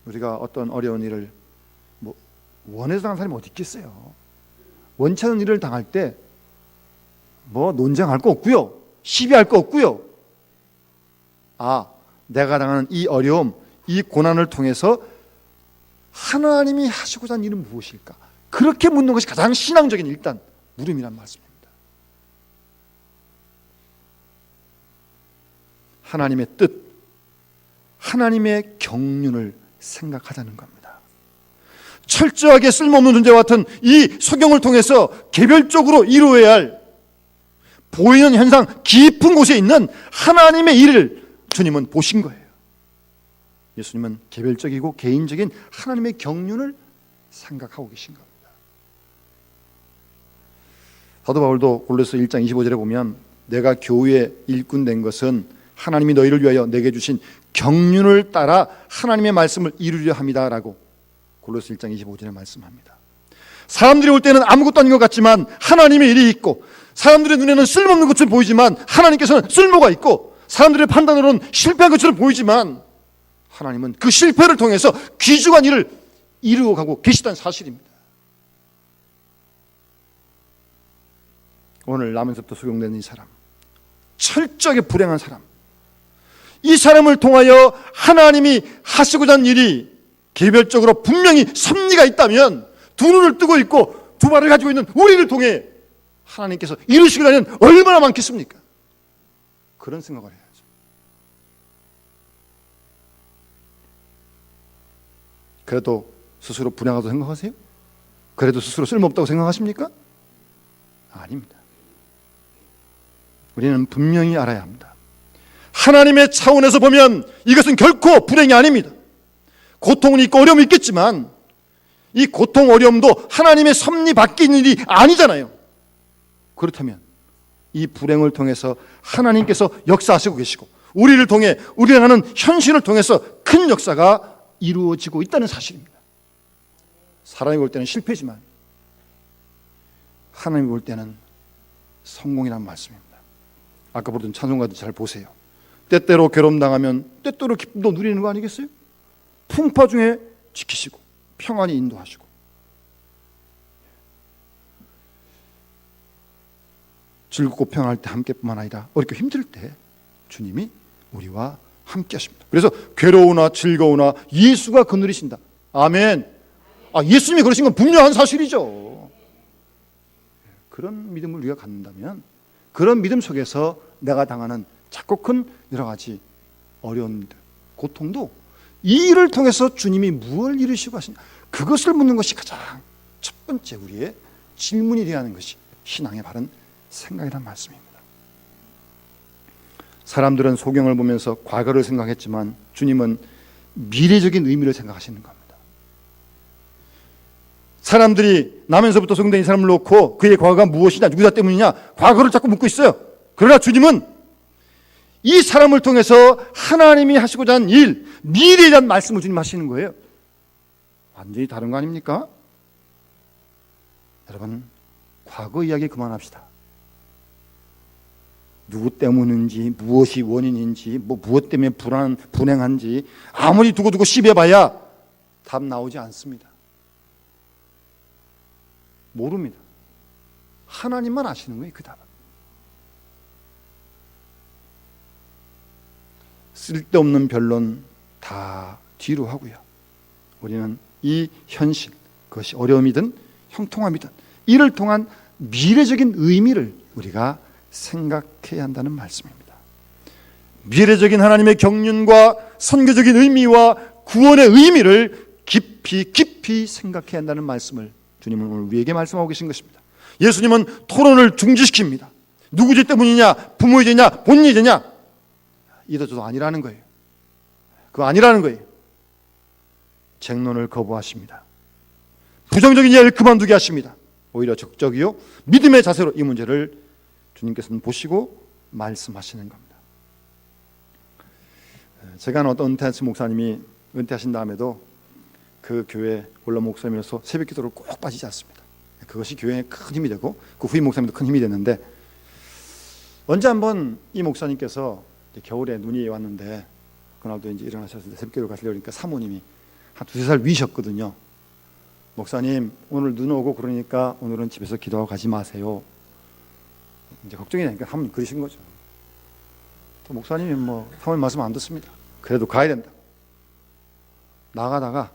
우리가 어떤 어려운 일을 원해서 당하는 사람이 어디 있겠어요? 원치 않은 일을 당할 때 논쟁할 거 없고요, 시비할 거 없고요. 내가 당하는 이 어려움, 이 고난을 통해서 하나님이 하시고자 하는 일은 무엇일까? 그렇게 묻는 것이 가장 신앙적인 일단 물음이란 말씀입니다. 하나님의 뜻, 하나님의 경륜을 생각하자는 겁니다. 철저하게 쓸모없는 존재와 같은 이 성경을 통해서 개별적으로 이루어야 할, 보이는 현상 깊은 곳에 있는 하나님의 일을 주님은 보신 거예요. 예수님은 개별적이고 개인적인 하나님의 경륜을 생각하고 계신 겁니다. 사도 바울도 골로새 1장 25절에 보면, 내가 교회의 일꾼 된 것은 하나님이 너희를 위하여 내게 주신 경륜을 따라 하나님의 말씀을 이루려 합니다 라고 골로새 1장 25절에 말씀합니다. 사람들이 올 때는 아무것도 아닌 것 같지만 하나님의 일이 있고, 사람들의 눈에는 쓸모없는 것처럼 보이지만 하나님께서는 쓸모가 있고, 사람들의 판단으로는 실패한 것처럼 보이지만 하나님은 그 실패를 통해서 귀중한 일을 이루어가고 계시다는 사실입니다. 오늘 나면서부터 소경된 이 사람, 철저하게 불행한 사람, 이 사람을 통하여 하나님이 하시고자 하는 일이 개별적으로 분명히 섭리가 있다면, 두 눈을 뜨고 있고 두 발을 가지고 있는 우리를 통해 하나님께서 이루시기라면 얼마나 많겠습니까? 그런 생각을 해야죠. 그래도 스스로 불행하다고 생각하세요? 그래도 스스로 쓸모없다고 생각하십니까? 아닙니다. 우리는 분명히 알아야 합니다. 하나님의 차원에서 보면 이것은 결코 불행이 아닙니다. 고통은 있고 어려움이 있겠지만 이 고통 어려움도 하나님의 섭리 밖에 있는 일이 아니잖아요. 그렇다면 이 불행을 통해서 하나님께서 역사하시고 계시고 우리를 통해 우리가 하는 현실을 통해서 큰 역사가 이루어지고 있다는 사실입니다. 사람이 볼 때는 실패지만 하나님이 볼 때는 성공이라는 말씀입니다. 아까 부르던 찬송가도 잘 보세요. 때때로 괴로움당하면 때때로 기쁨도 누리는 거 아니겠어요? 풍파 중에 지키시고 평안히 인도하시고 즐겁고 평안할 때 함께뿐만 아니라 어렵고 힘들 때 주님이 우리와 함께 하십니다. 그래서 괴로우나 즐거우나 예수가 거느리신다. 아멘. 예수님이 그러신 건 분명한 사실이죠. 그런 믿음을 우리가 갖는다면 그런 믿음 속에서 내가 당하는 작고 큰 여러 가지 어려움들, 고통도 이 일을 통해서 주님이 무엇을 이루시고 하시냐, 그것을 묻는 것이 가장 첫 번째 우리의 질문이 되어야 하는 것이 신앙의 바른 생각이란 말씀입니다. 사람들은 소경을 보면서 과거를 생각했지만 주님은 미래적인 의미를 생각하시는 겁니다. 사람들이 나면서부터 소경된 이 사람을 놓고 그의 과거가 무엇이냐, 누구다 때문이냐, 과거를 자꾸 묻고 있어요. 그러나 주님은 이 사람을 통해서 하나님이 하시고자 하는 일, 미래에 대한 말씀을 주님 하시는 거예요. 완전히 다른 거 아닙니까? 여러분, 과거 이야기 그만합시다. 누구 때문인지, 무엇이 원인인지, 무엇 때문에 불행한지 아무리 두고두고 씹어봐야 답 나오지 않습니다. 모릅니다. 하나님만 아시는 거예요, 그 답은. 쓸데없는 변론 다 뒤로 하고요. 우리는 이 현실, 그것이 어려움이든 형통함이든 이를 통한 미래적인 의미를 우리가 생각해야 한다는 말씀입니다. 미래적인 하나님의 경륜과 선교적인 의미와 구원의 의미를 깊이 생각해야 한다는 말씀을 주님은 오늘 우리에게 말씀하고 계신 것입니다. 예수님은 토론을 중지시킵니다. 누구 죄 때문이냐, 부모의 죄냐, 본인의 죄냐, 이도저도 아니라는 거예요. 그거 아니라는 거예요. 쟁론을 거부하십니다. 부정적인 이야기를 그만두게 하십니다. 오히려 적극적이요 믿음의 자세로 이 문제를 주님께서는 보시고 말씀하시는 겁니다. 제가 아는 어떤 은퇴하신 목사님이 은퇴하신 다음에도 그 교회 원로 목사님으로서 새벽 기도를 꼭 빠지지 않습니다. 그것이 교회에 큰 힘이 되고 그 후임 목사님도 큰 힘이 됐는데, 언제 한번 이 목사님께서 겨울에 눈이 왔는데 그날도 이제 일어나셨을 때 새벽 기도를 가시려니까 사모님이 한 2-3살 위셨거든요. 목사님, 오늘 눈 오고 그러니까 오늘은 집에서 기도하고 가지 마세요. 이제 걱정이 되니까 한번 그러신 거죠. 또 목사님이 사모님 말씀 안 듣습니다. 그래도 가야 된다. 나가다가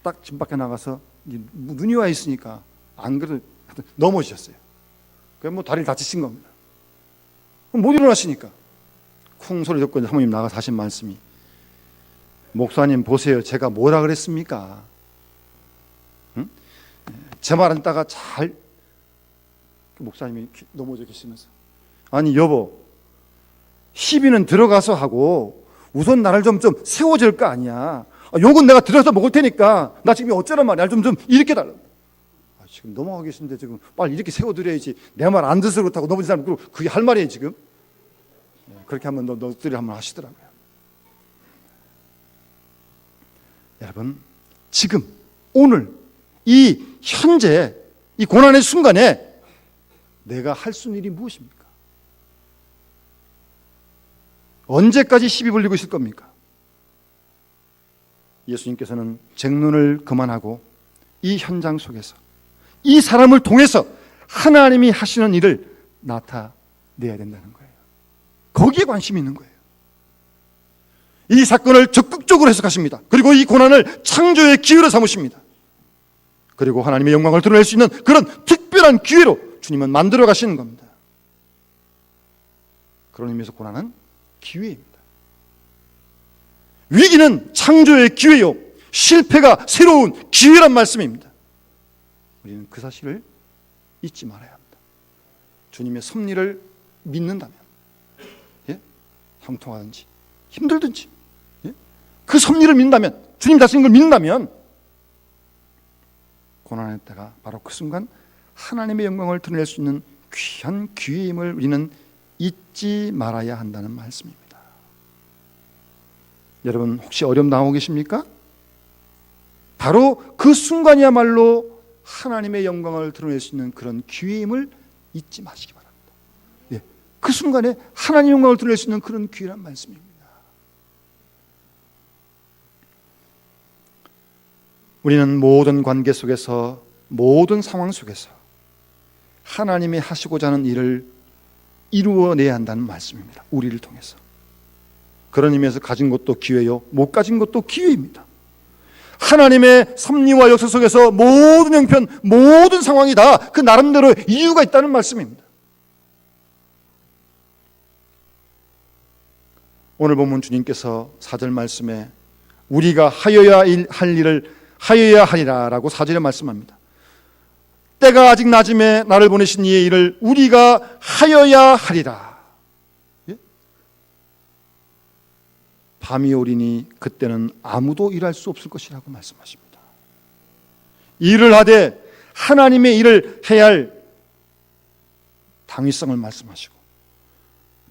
딱 집 밖에 나가서 눈이 와 있으니까 안 그래도 넘어지셨어요. 그래서 다리를 다치신 겁니다. 못 일어나시니까 쿵 소리 듣고 사모님 나가서 하신 말씀이, 목사님 보세요, 제가 뭐라 그랬습니까? 응? 제 말 안 듣다가 잘 목사님이 넘어져 계시면서, 아니 여보, 시비는 들어가서 하고 우선 나를 좀 세워줄 거 아니야. 욕은 내가 들어서 먹을 테니까 나 지금 어쩌란 말이야. 좀 일으켜 달라. 지금 넘어가 계신데 지금 빨리 이렇게 세워드려야지. 내 말 안 듣어서 그렇다고 넘어진 사람 그게 할 말이에요 지금. 그렇게 한번 너들이 한번 하시더라고요. 여러분, 지금 오늘 이 현재 이 고난의 순간에 내가 할 수 있는 일이 무엇입니까? 언제까지 시비 벌리고 있을 겁니까? 예수님께서는 쟁론을 그만하고 이 현장 속에서 이 사람을 통해서 하나님이 하시는 일을 나타내야 된다는 거예요. 거기에 관심이 있는 거예요. 이 사건을 적극적으로 해석하십니다. 그리고 이 고난을 창조의 기회로 삼으십니다. 그리고 하나님의 영광을 드러낼 수 있는 그런 특별한 기회로 주님은 만들어 가시는 겁니다. 그런 의미에서 고난은 기회입니다. 위기는 창조의 기회요, 실패가 새로운 기회란 말씀입니다. 우리는 그 사실을 잊지 말아야 합니다. 주님의 섭리를 믿는다면, 형통하든지 힘들든지, 그 섭리를 믿는다면, 주님 다스리는 걸 믿는다면, 고난의 때가 바로 그 순간 하나님의 영광을 드러낼 수 있는 귀한 기회임을 우리는 잊지 말아야 한다는 말씀입니다. 여러분, 혹시 어려움 당하고 계십니까? 바로 그 순간이야말로 하나님의 영광을 드러낼 수 있는 그런 기회임을 잊지 마시기 바랍니다. 그 순간에 하나님의 영광을 드러낼 수 있는 그런 기회란 말씀입니다. 우리는 모든 관계 속에서, 모든 상황 속에서 하나님이 하시고자 하는 일을 이루어내야 한다는 말씀입니다. 우리를 통해서. 그런 의미에서 가진 것도 기회요, 못 가진 것도 기회입니다. 하나님의 섭리와 역사 속에서 모든 형편, 모든 상황이 다 그 나름대로 이유가 있다는 말씀입니다. 오늘 본문 주님께서 4절 말씀에 우리가 하여야 할 일을 하여야 하리라 라고 4절에 말씀합니다. 때가 아직 낮음에 나를 보내신 이의 일을 우리가 하여야 하리라. 밤이 오리니 그때는 아무도 일할 수 없을 것이라고 말씀하십니다. 일을 하되 하나님의 일을 해야 할 당위성을 말씀하시고,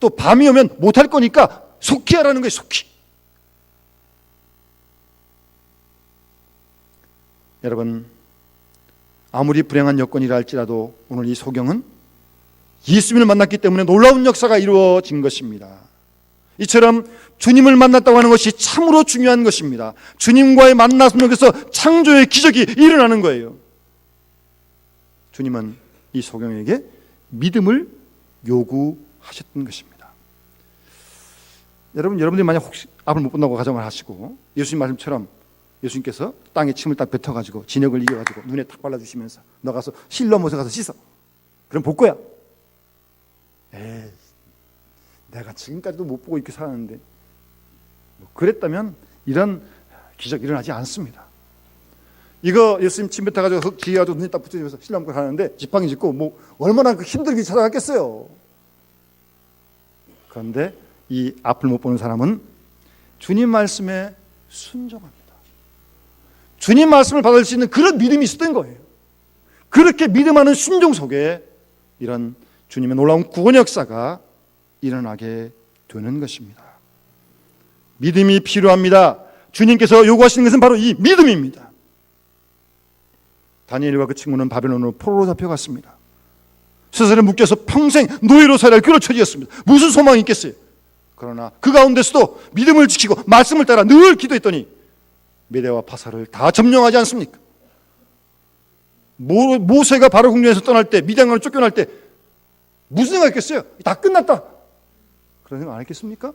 또 밤이 오면 못할 거니까 속히 하라는 거예요. 속히. 여러분, 아무리 불행한 여건이라 할지라도 오늘 이 소경은 예수님을 만났기 때문에 놀라운 역사가 이루어진 것입니다. 이처럼 주님을 만났다고 하는 것이 참으로 중요한 것입니다. 주님과의 만남 속에서 창조의 기적이 일어나는 거예요. 주님은 이 소경에게 믿음을 요구하셨던 것입니다. 여러분들이 만약 혹시 앞을 못 본다고 가정을 하시고 예수님 말씀처럼 예수님께서 땅에 침을 딱 뱉어가지고 진흙을 이겨가지고 눈에 탁 발라주시면서 너 가서 실 넘어서 가서 씻어. 그럼 볼 거야. 에이, 내가 지금까지도 못 보고 이렇게 살았는데, 그랬다면 이런 기적 일어나지 않습니다. 이거 예수님 침 뱉어가지고 흙 지어가지고 눈에 딱 붙여주면서 실 넘고 하는데 지팡이 짚고 뭐 얼마나 힘들게 찾아갔겠어요. 그런데 이 앞을 못 보는 사람은 주님 말씀에 순종합니다. 주님 말씀을 받을 수 있는 그런 믿음이 있었던 거예요. 그렇게 믿음하는 순종 속에 이런 주님의 놀라운 구원 역사가 일어나게 되는 것입니다. 믿음이 필요합니다. 주님께서 요구하시는 것은 바로 이 믿음입니다. 다니엘과 그 친구는 바벨론으로 포로로 잡혀갔습니다. 스스로 묶여서 평생 노예로 살아야 할 그런 처지였습니다. 무슨 소망이 있겠어요? 그러나 그 가운데서도 믿음을 지키고 말씀을 따라 늘 기도했더니 메대와 바사를 다 점령하지 않습니까? 모세가 바로 궁전에서 떠날 때, 미디안으로 쫓겨날 때 무슨 생각했겠어요? 다 끝났다, 그런 생각 안 했겠습니까?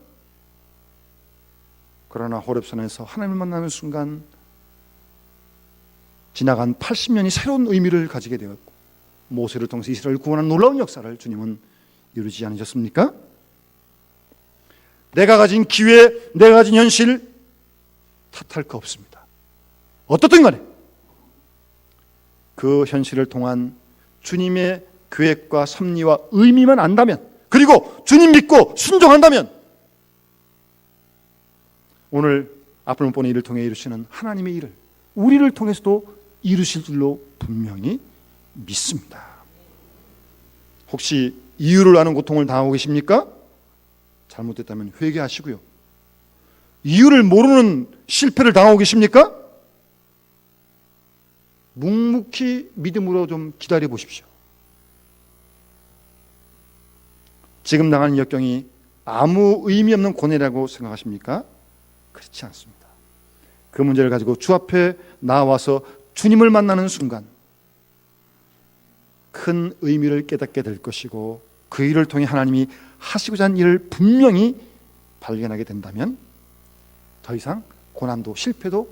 그러나 호렙산에서 하나님을 만나는 순간 지나간 80년이 새로운 의미를 가지게 되었고, 모세를 통해서 이스라엘을 구원한 놀라운 역사를 주님은 이루지 않으셨습니까? 내가 가진 기회, 내가 가진 현실 탓할 거 없습니다. 어떻든 간에 그 현실을 통한 주님의 계획과 섭리와 의미만 안다면, 그리고 주님 믿고 순종한다면 오늘 앞을 못 보는 일을 통해 이루시는 하나님의 일을 우리를 통해서도 이루실 줄로 분명히 믿습니다. 혹시 이유를 아는 고통을 당하고 계십니까? 잘못됐다면 회개하시고요. 이유를 모르는 실패를 당하고 계십니까? 묵묵히 믿음으로 좀 기다려 보십시오. 지금 당하는 역경이 아무 의미 없는 고뇌라고 생각하십니까? 그렇지 않습니다. 그 문제를 가지고 주 앞에 나와서 주님을 만나는 순간 큰 의미를 깨닫게 될 것이고, 그 일을 통해 하나님이 하시고자 하는 일을 분명히 발견하게 된다면 더 이상 고난도 실패도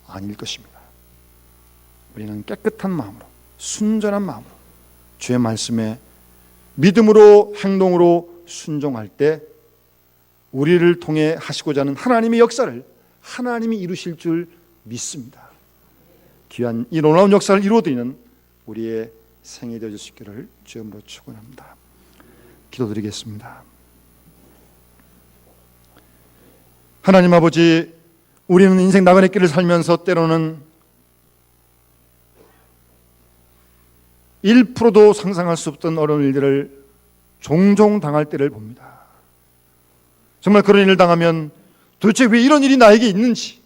아닐 것입니다. 우리는 깨끗한 마음으로, 순전한 마음으로 주의 말씀에 믿음으로 행동으로 순종할 때 우리를 통해 하시고자 하는 하나님의 역사를 하나님이 이루실 줄 믿습니다. 귀한 이 놀라운 역사를 이루어드리는 우리의 생이 되어 주시기를 주님으로 축원합니다. 기도드리겠습니다. 하나님 아버지, 우리는 인생 나그네 길을 살면서 때로는 1%도 상상할 수 없던 어려운 일들을 종종 당할 때를 봅니다. 정말 그런 일을 당하면 도대체 왜 이런 일이 나에게 있는지,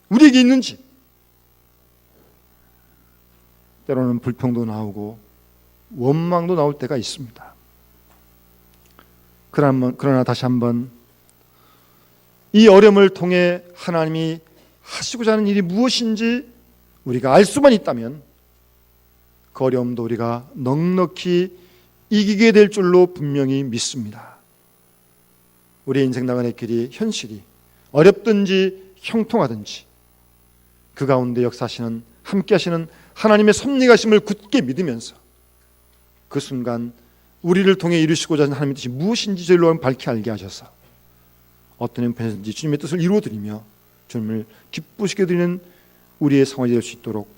우리에게 있는지, 때로는 불평도 나오고 원망도 나올 때가 있습니다. 그러나 다시 한번 이 어려움을 통해 하나님이 하시고자 하는 일이 무엇인지 우리가 알 수만 있다면 그 어려움도 우리가 넉넉히 이기게 될 줄로 분명히 믿습니다. 우리의 인생 나가는 길이 현실이 어렵든지 형통하든지 그 가운데 역사하시는, 함께 하시는 하나님의 섭리가심을 굳게 믿으면서 그 순간 우리를 통해 이루시고자 하는 하나님의 뜻이 무엇인지 저희로 밝히 알게 하셔서 어떤 형편에서든지 주님의 뜻을 이루어드리며 주님을 기쁘시게 드리는 우리의 상황이 될 수 있도록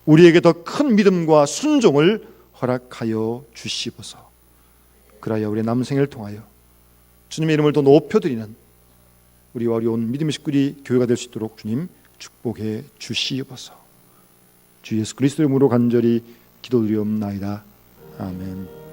우리에게 더 큰 믿음과 순종을 허락하여 주시옵소서. 그라야 우리의 남은 생애를 통하여 주님의 이름을 더 높여드리는 우리와 우리 온 믿음의 식구들이 교회가 될 수 있도록 주님 축복해 주시옵소서. 주 예수 그리스도의 이름으로 간절히 기도드리옵나이다. 아멘.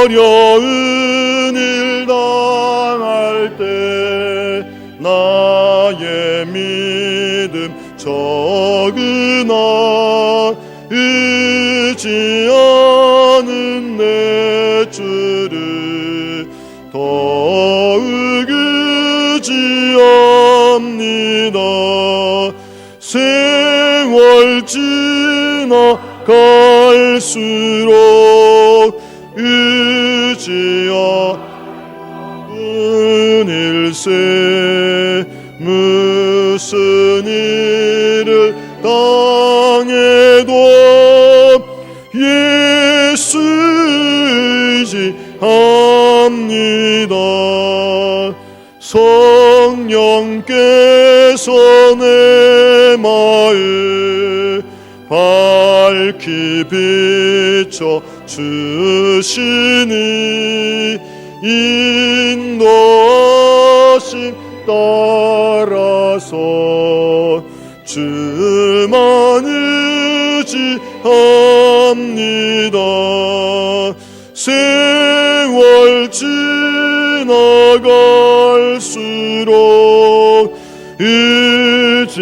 어려운 일 당할 때 나의 믿음 적으나 의지하는 내 주를 더욱 의지합니다. 세월 지나갈수록 의지하는 일세 무슨 일을 당해도 예수 의지합니다. 성령께서 내 마음 밝히 비춰 주시니 인도하심 따라서 주만 의지합니다. 세월 지나갈수록 의지할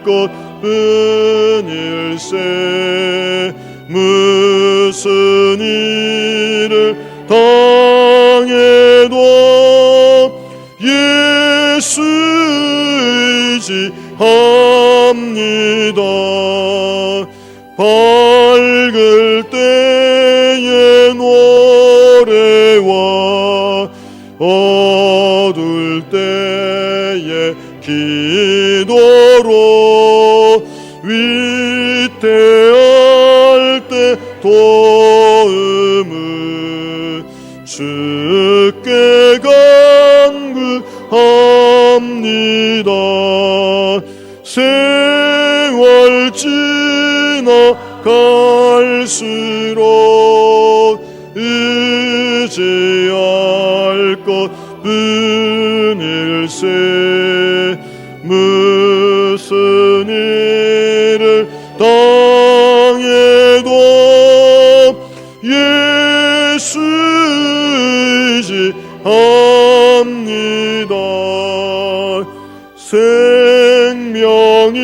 것뿐 일세 무슨 일을 당해도 예수 의지합니다. 밝을 때의 노래와 어두울 때의 기도로 위태할 때 도움을 주께 간구합니다. 세월 지나갈수록 의지할 것뿐 일세 무슨 일을 당해도 예수 의지합니다. 생명이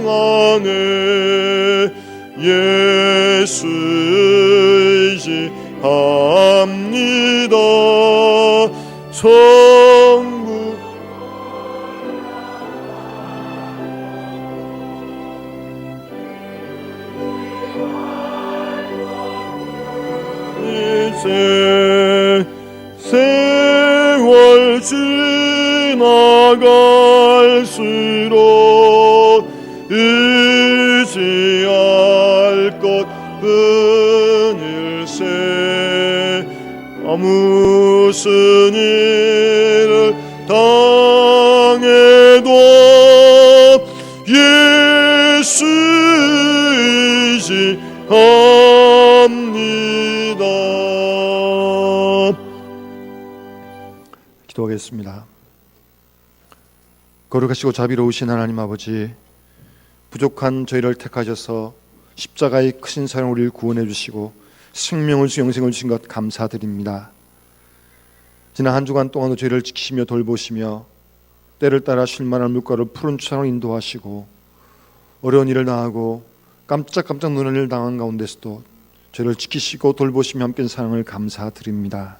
안에 예수 의지합니다. 천국 이제 세월 지나갈수록 의지할 것 뿐일세. 무슨 일을 당해도 예수 의지합니다. 기도하겠습니다. 거룩하시고 자비로우신 하나님 아버지, 부족한 저희를 택하셔서 십자가의 크신 사랑 우리를 구원해 주시고 생명을 주시고 영생을 주신 것 감사드립니다. 지난 한 주간 동안도 저희를 지키시며 돌보시며 때를 따라 쉴만한 물가를 푸른 추상으로 인도하시고 어려운 일을 당하고 깜짝깜짝 놀란 일을 당한 가운데서도 저희를 지키시고 돌보시며 함께 사랑을 감사드립니다.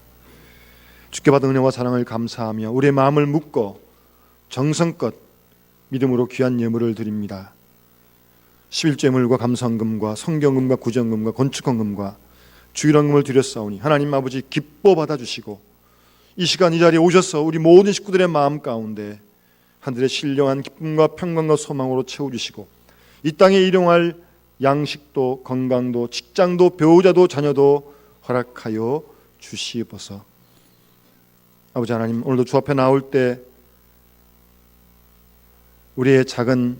주께 받은 은혜와 사랑을 감사하며 우리의 마음을 묶어 정성껏 믿음으로 귀한 예물을 드립니다. 11제물과 감사헌금과 성경금과 구정금과 건축헌금과 주일헌금을 드렸사오니 하나님 아버지 기뻐 받아주시고 이 시간 이 자리에 오셔서 우리 모든 식구들의 마음 가운데 하늘의 신령한 기쁨과 평강과 소망으로 채워주시고 이 땅에 일용할 양식도 건강도 직장도 배우자도 자녀도 허락하여 주시옵소서. 아버지 하나님, 오늘도 주 앞에 나올 때 우리의 작은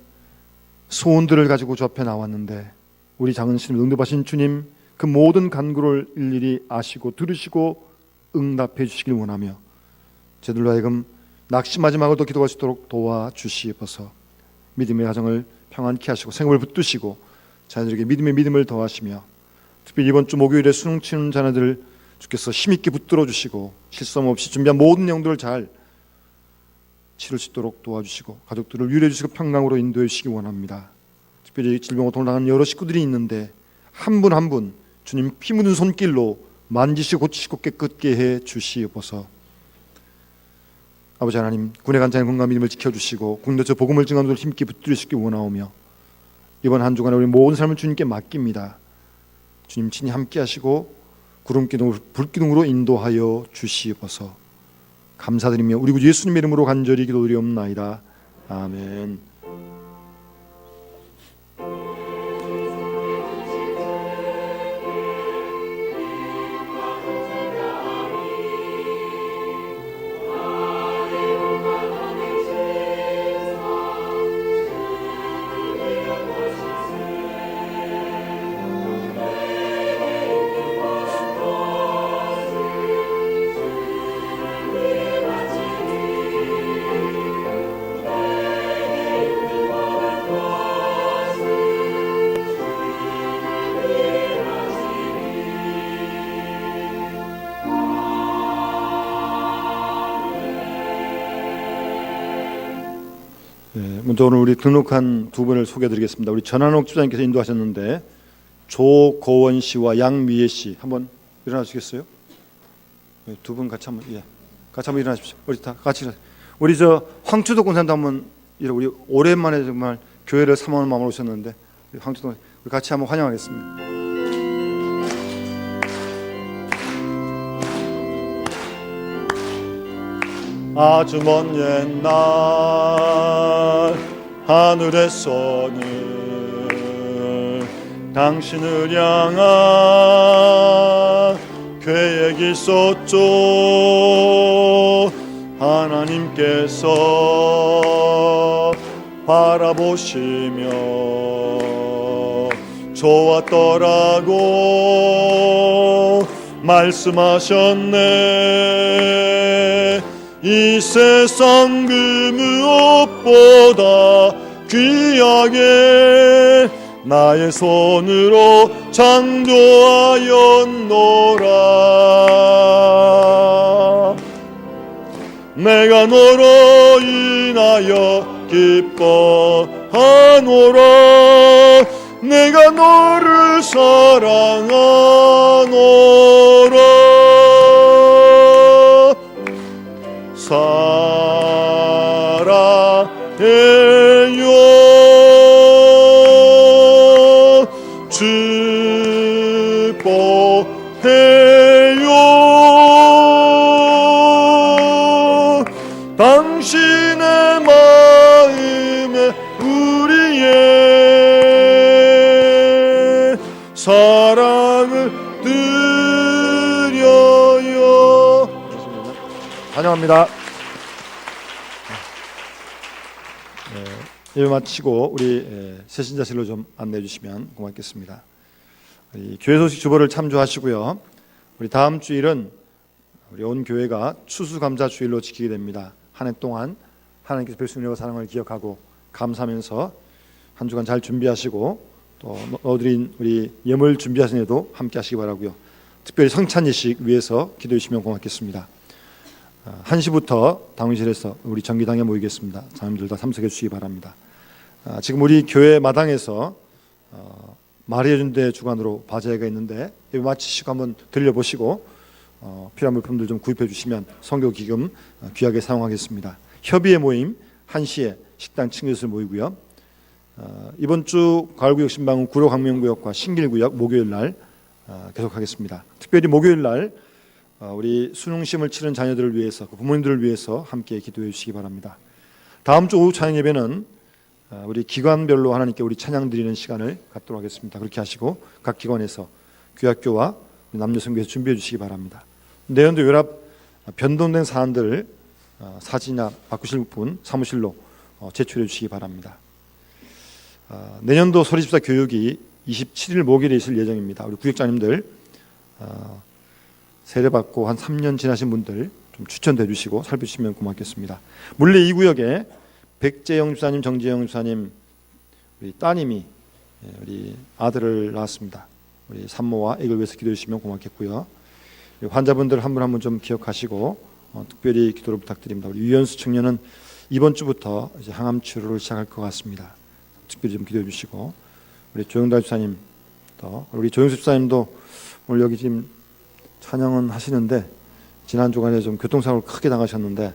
소원들을 가지고 주 앞에 나왔는데 우리 작은 신을 응답하신 주님 그 모든 간구를 일일이 아시고 들으시고 응답해 주시길 원하며 저들로 하여금 낙심하지 말고 또 기도할 수 있도록 도와주시옵소서. 믿음의 가정을 평안케 하시고 생업을 붙드시고 자녀들에게 믿음을 더하시며 특별히 이번 주 목요일에 수능 치는 자녀들 주께서 힘있게 붙들어 주시고 실수함 없이 준비한 모든 내용들을 잘 치를 수 있도록 도와주시고 가족들을 위로해 주시고 평강으로 인도해 주시기 원합니다. 특별히 질병으로 동당하는 여러 식구들이 있는데 한 분 한 분 주님 피 묻은 손길로 만지시고 고치시고 깨끗게 해 주시옵소서. 아버지 하나님, 군에 간 자의 건강 믿음을 지켜주시고 국내에서 복음을 증하는 자를 힘있게 붙들으시기 원하오며 이번 한 주간에 우리 모든 삶을 주님께 맡깁니다. 주님 친히 함께 하시고 구름기둥으로 불기둥으로 인도하여 주시옵소서. 감사드리며 우리 구 예수님의 이름으로 간절히 기도드리옵나이다. 아멘. 먼저 오늘 우리 등록한 두 분을 소개해드리겠습니다. 우리 전한옥 집사님께서 인도하셨는데 조고원 씨와 양미애 씨 한번 일어나시겠어요? 두 분 같이 한번 같이 한번 일어나십시오. 우리 다 같이 우리 저 황추도 권사님도 한번 우리 오랜만에 정말 교회를 사모하는 마음으로 오셨는데 우리 황추도 우리 같이 한번 환영하겠습니다. 아주 먼 옛날 하늘에서는 당신을 향한 계획이 있었죠. 하나님께서 바라보시며 좋았더라고 말씀하셨네. 이 세상 그 무엇보다 귀하게 나의 손으로 창조하였노라. 내가 너로 인하여 기뻐하리라. 내가 너를 사랑하노라. 사랑해요, 축복해요. 당신의 마음에 우리의 사랑을 드려요. 환영합니다. 예배 마치고 우리 새신자실로 좀 안내해 주시면 고맙겠습니다. 교회 소식 주보를 참조하시고요. 우리 다음 주일은 우리 온 교회가 추수감사 주일로 지키게 됩니다. 한 해 동안 하나님께서 베푸신 은혜와 사랑을 기억하고 감사하면서 한 주간 잘 준비하시고 또 넣어드린 우리 예물 준비하신 일도 함께 하시기 바라고요. 특별히 성찬 예식 위해서 기도해 주시면 고맙겠습니다. 1시부터 당회실에서 우리 정기당에 모이겠습니다. 자녀들 다 참석해 주시기 바랍니다. 지금 우리 교회 마당에서 마리아 준대 주관으로 바자회가 있는데 예배 마치시고 한번 들려보시고 필요한 물품들 좀 구입해 주시면 선교 기금 귀하게 사용하겠습니다. 협의회 모임 1시에 식당 층에서 모이고요. 이번 주 가을구역 신방은 구로 강명구역과 신길구역 목요일 날 계속하겠습니다. 특별히 목요일 날 우리 수능시험을 치른 자녀들을 위해서 부모님들을 위해서 함께 기도해 주시기 바랍니다. 다음 주 오후 찬양 예배는 우리 기관별로 하나님께 우리 찬양 드리는 시간을 갖도록 하겠습니다. 그렇게 하시고 각 기관에서 귀학교와 남녀성교에서 준비해 주시기 바랍니다. 내년도 연합 변동된 사안들 사진이나 바꾸실 분 사무실로 제출해 주시기 바랍니다. 내년도 소리집사 교육이 27일 목요일에 있을 예정입니다. 우리 구역장님들 세례받고 한 3년 지나신 분들 좀 추천해 주시고 살펴주시면 고맙겠습니다. 물레 2구역에 백재영 집사님, 정재영 집사님 우리 따님이 우리 아들을 낳았습니다. 우리 산모와 애를 위해서 기도해 주시면 고맙겠고요. 환자분들 한 분 한 분 좀 기억하시고 특별히 기도를 부탁드립니다. 우리 유연수 청년은 이번 주부터 이제 항암 치료를 시작할 것 같습니다. 특별히 좀 기도해 주시고 우리 조영달 집사님 또 우리 조영수 집사님도 오늘 여기 지금 찬양은 하시는데 지난 주간에 좀 교통사고를 크게 당하셨는데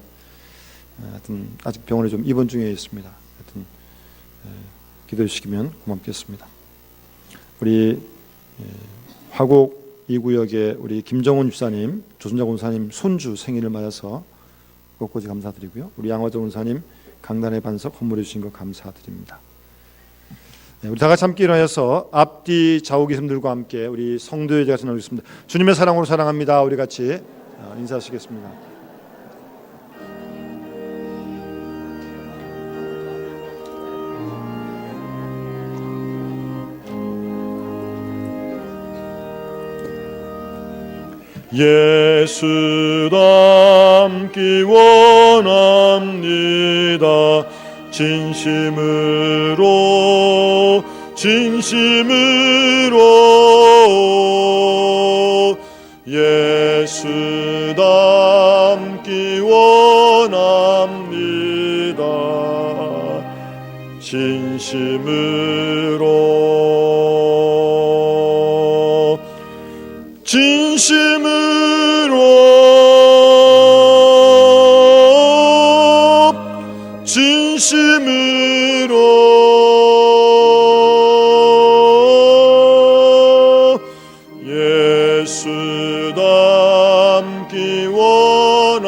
하여튼 아직 병원에 좀 입원 중에 있습니다. 하여튼 기도해 주시면 고맙겠습니다. 우리 화곡 2구역에 우리 김정훈 집사님, 조순자 권사님 손주 생일을 맞아서 곳곳이 감사드리고요. 우리 양화정 권사님 강단의 반석 헌물해 주신 것 감사드립니다. 우리 다 같이 함께 일어나서 앞뒤 좌우 계승들과 함께 우리 성도의 제가 나누겠습니다. 주님의 사랑으로 사랑합니다. 우리 같이 인사하시겠습니다. 예수 닮기 원합니다. 진심으로 예수 닮기 원합니다. 예수 닮기 원합니다.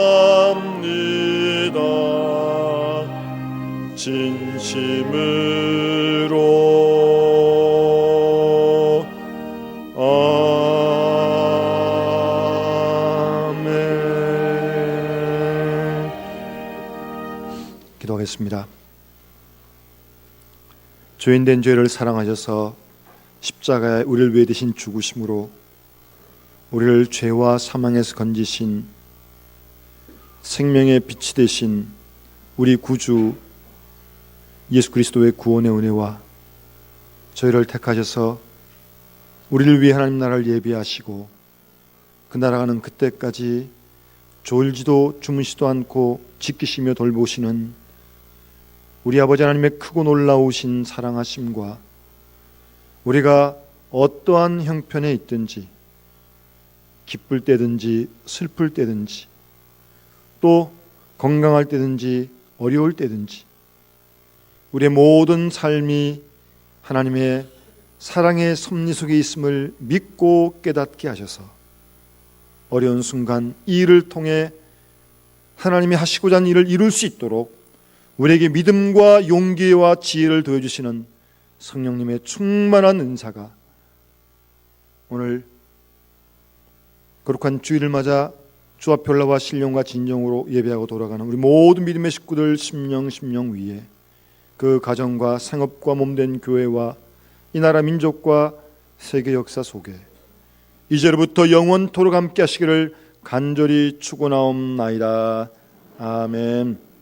진심으로 아멘. 기도하겠습니다. 죄인된 죄를 사랑하셔서 십자가에 우리를 위해 되신 죽으심으로 우리를 죄와 사망에서 건지신 생명의 빛이 되신 우리 구주 예수 그리스도의 구원의 은혜와 저희를 택하셔서 우리를 위해 하나님 나라를 예비하시고 그 나라가는 그때까지 졸지도 주무시도 않고 지키시며 돌보시는 우리 아버지 하나님의 크고 놀라우신 사랑하심과 우리가 어떠한 형편에 있든지 기쁠 때든지 슬플 때든지 또 건강할 때든지 어려울 때든지 우리의 모든 삶이 하나님의 사랑의 섭리 속에 있음을 믿고 깨닫게 하셔서 어려운 순간 이 일을 통해 하나님이 하시고자 하는 일을 이룰 수 있도록 우리에게 믿음과 용기와 지혜를 더해주시는 성령님의 충만한 은사가 오늘 거룩한 주일을 맞아 주 앞에 올라와 신령과 진정으로 예배하고 돌아가는 우리 모든 믿음의 식구들 심령 위에 그 가정과 생업과 몸된 교회와 이 나라 민족과 세계 역사 속에 이제로부터 영원토록 함께 하시기를 간절히 축원하옵나이다. 아멘.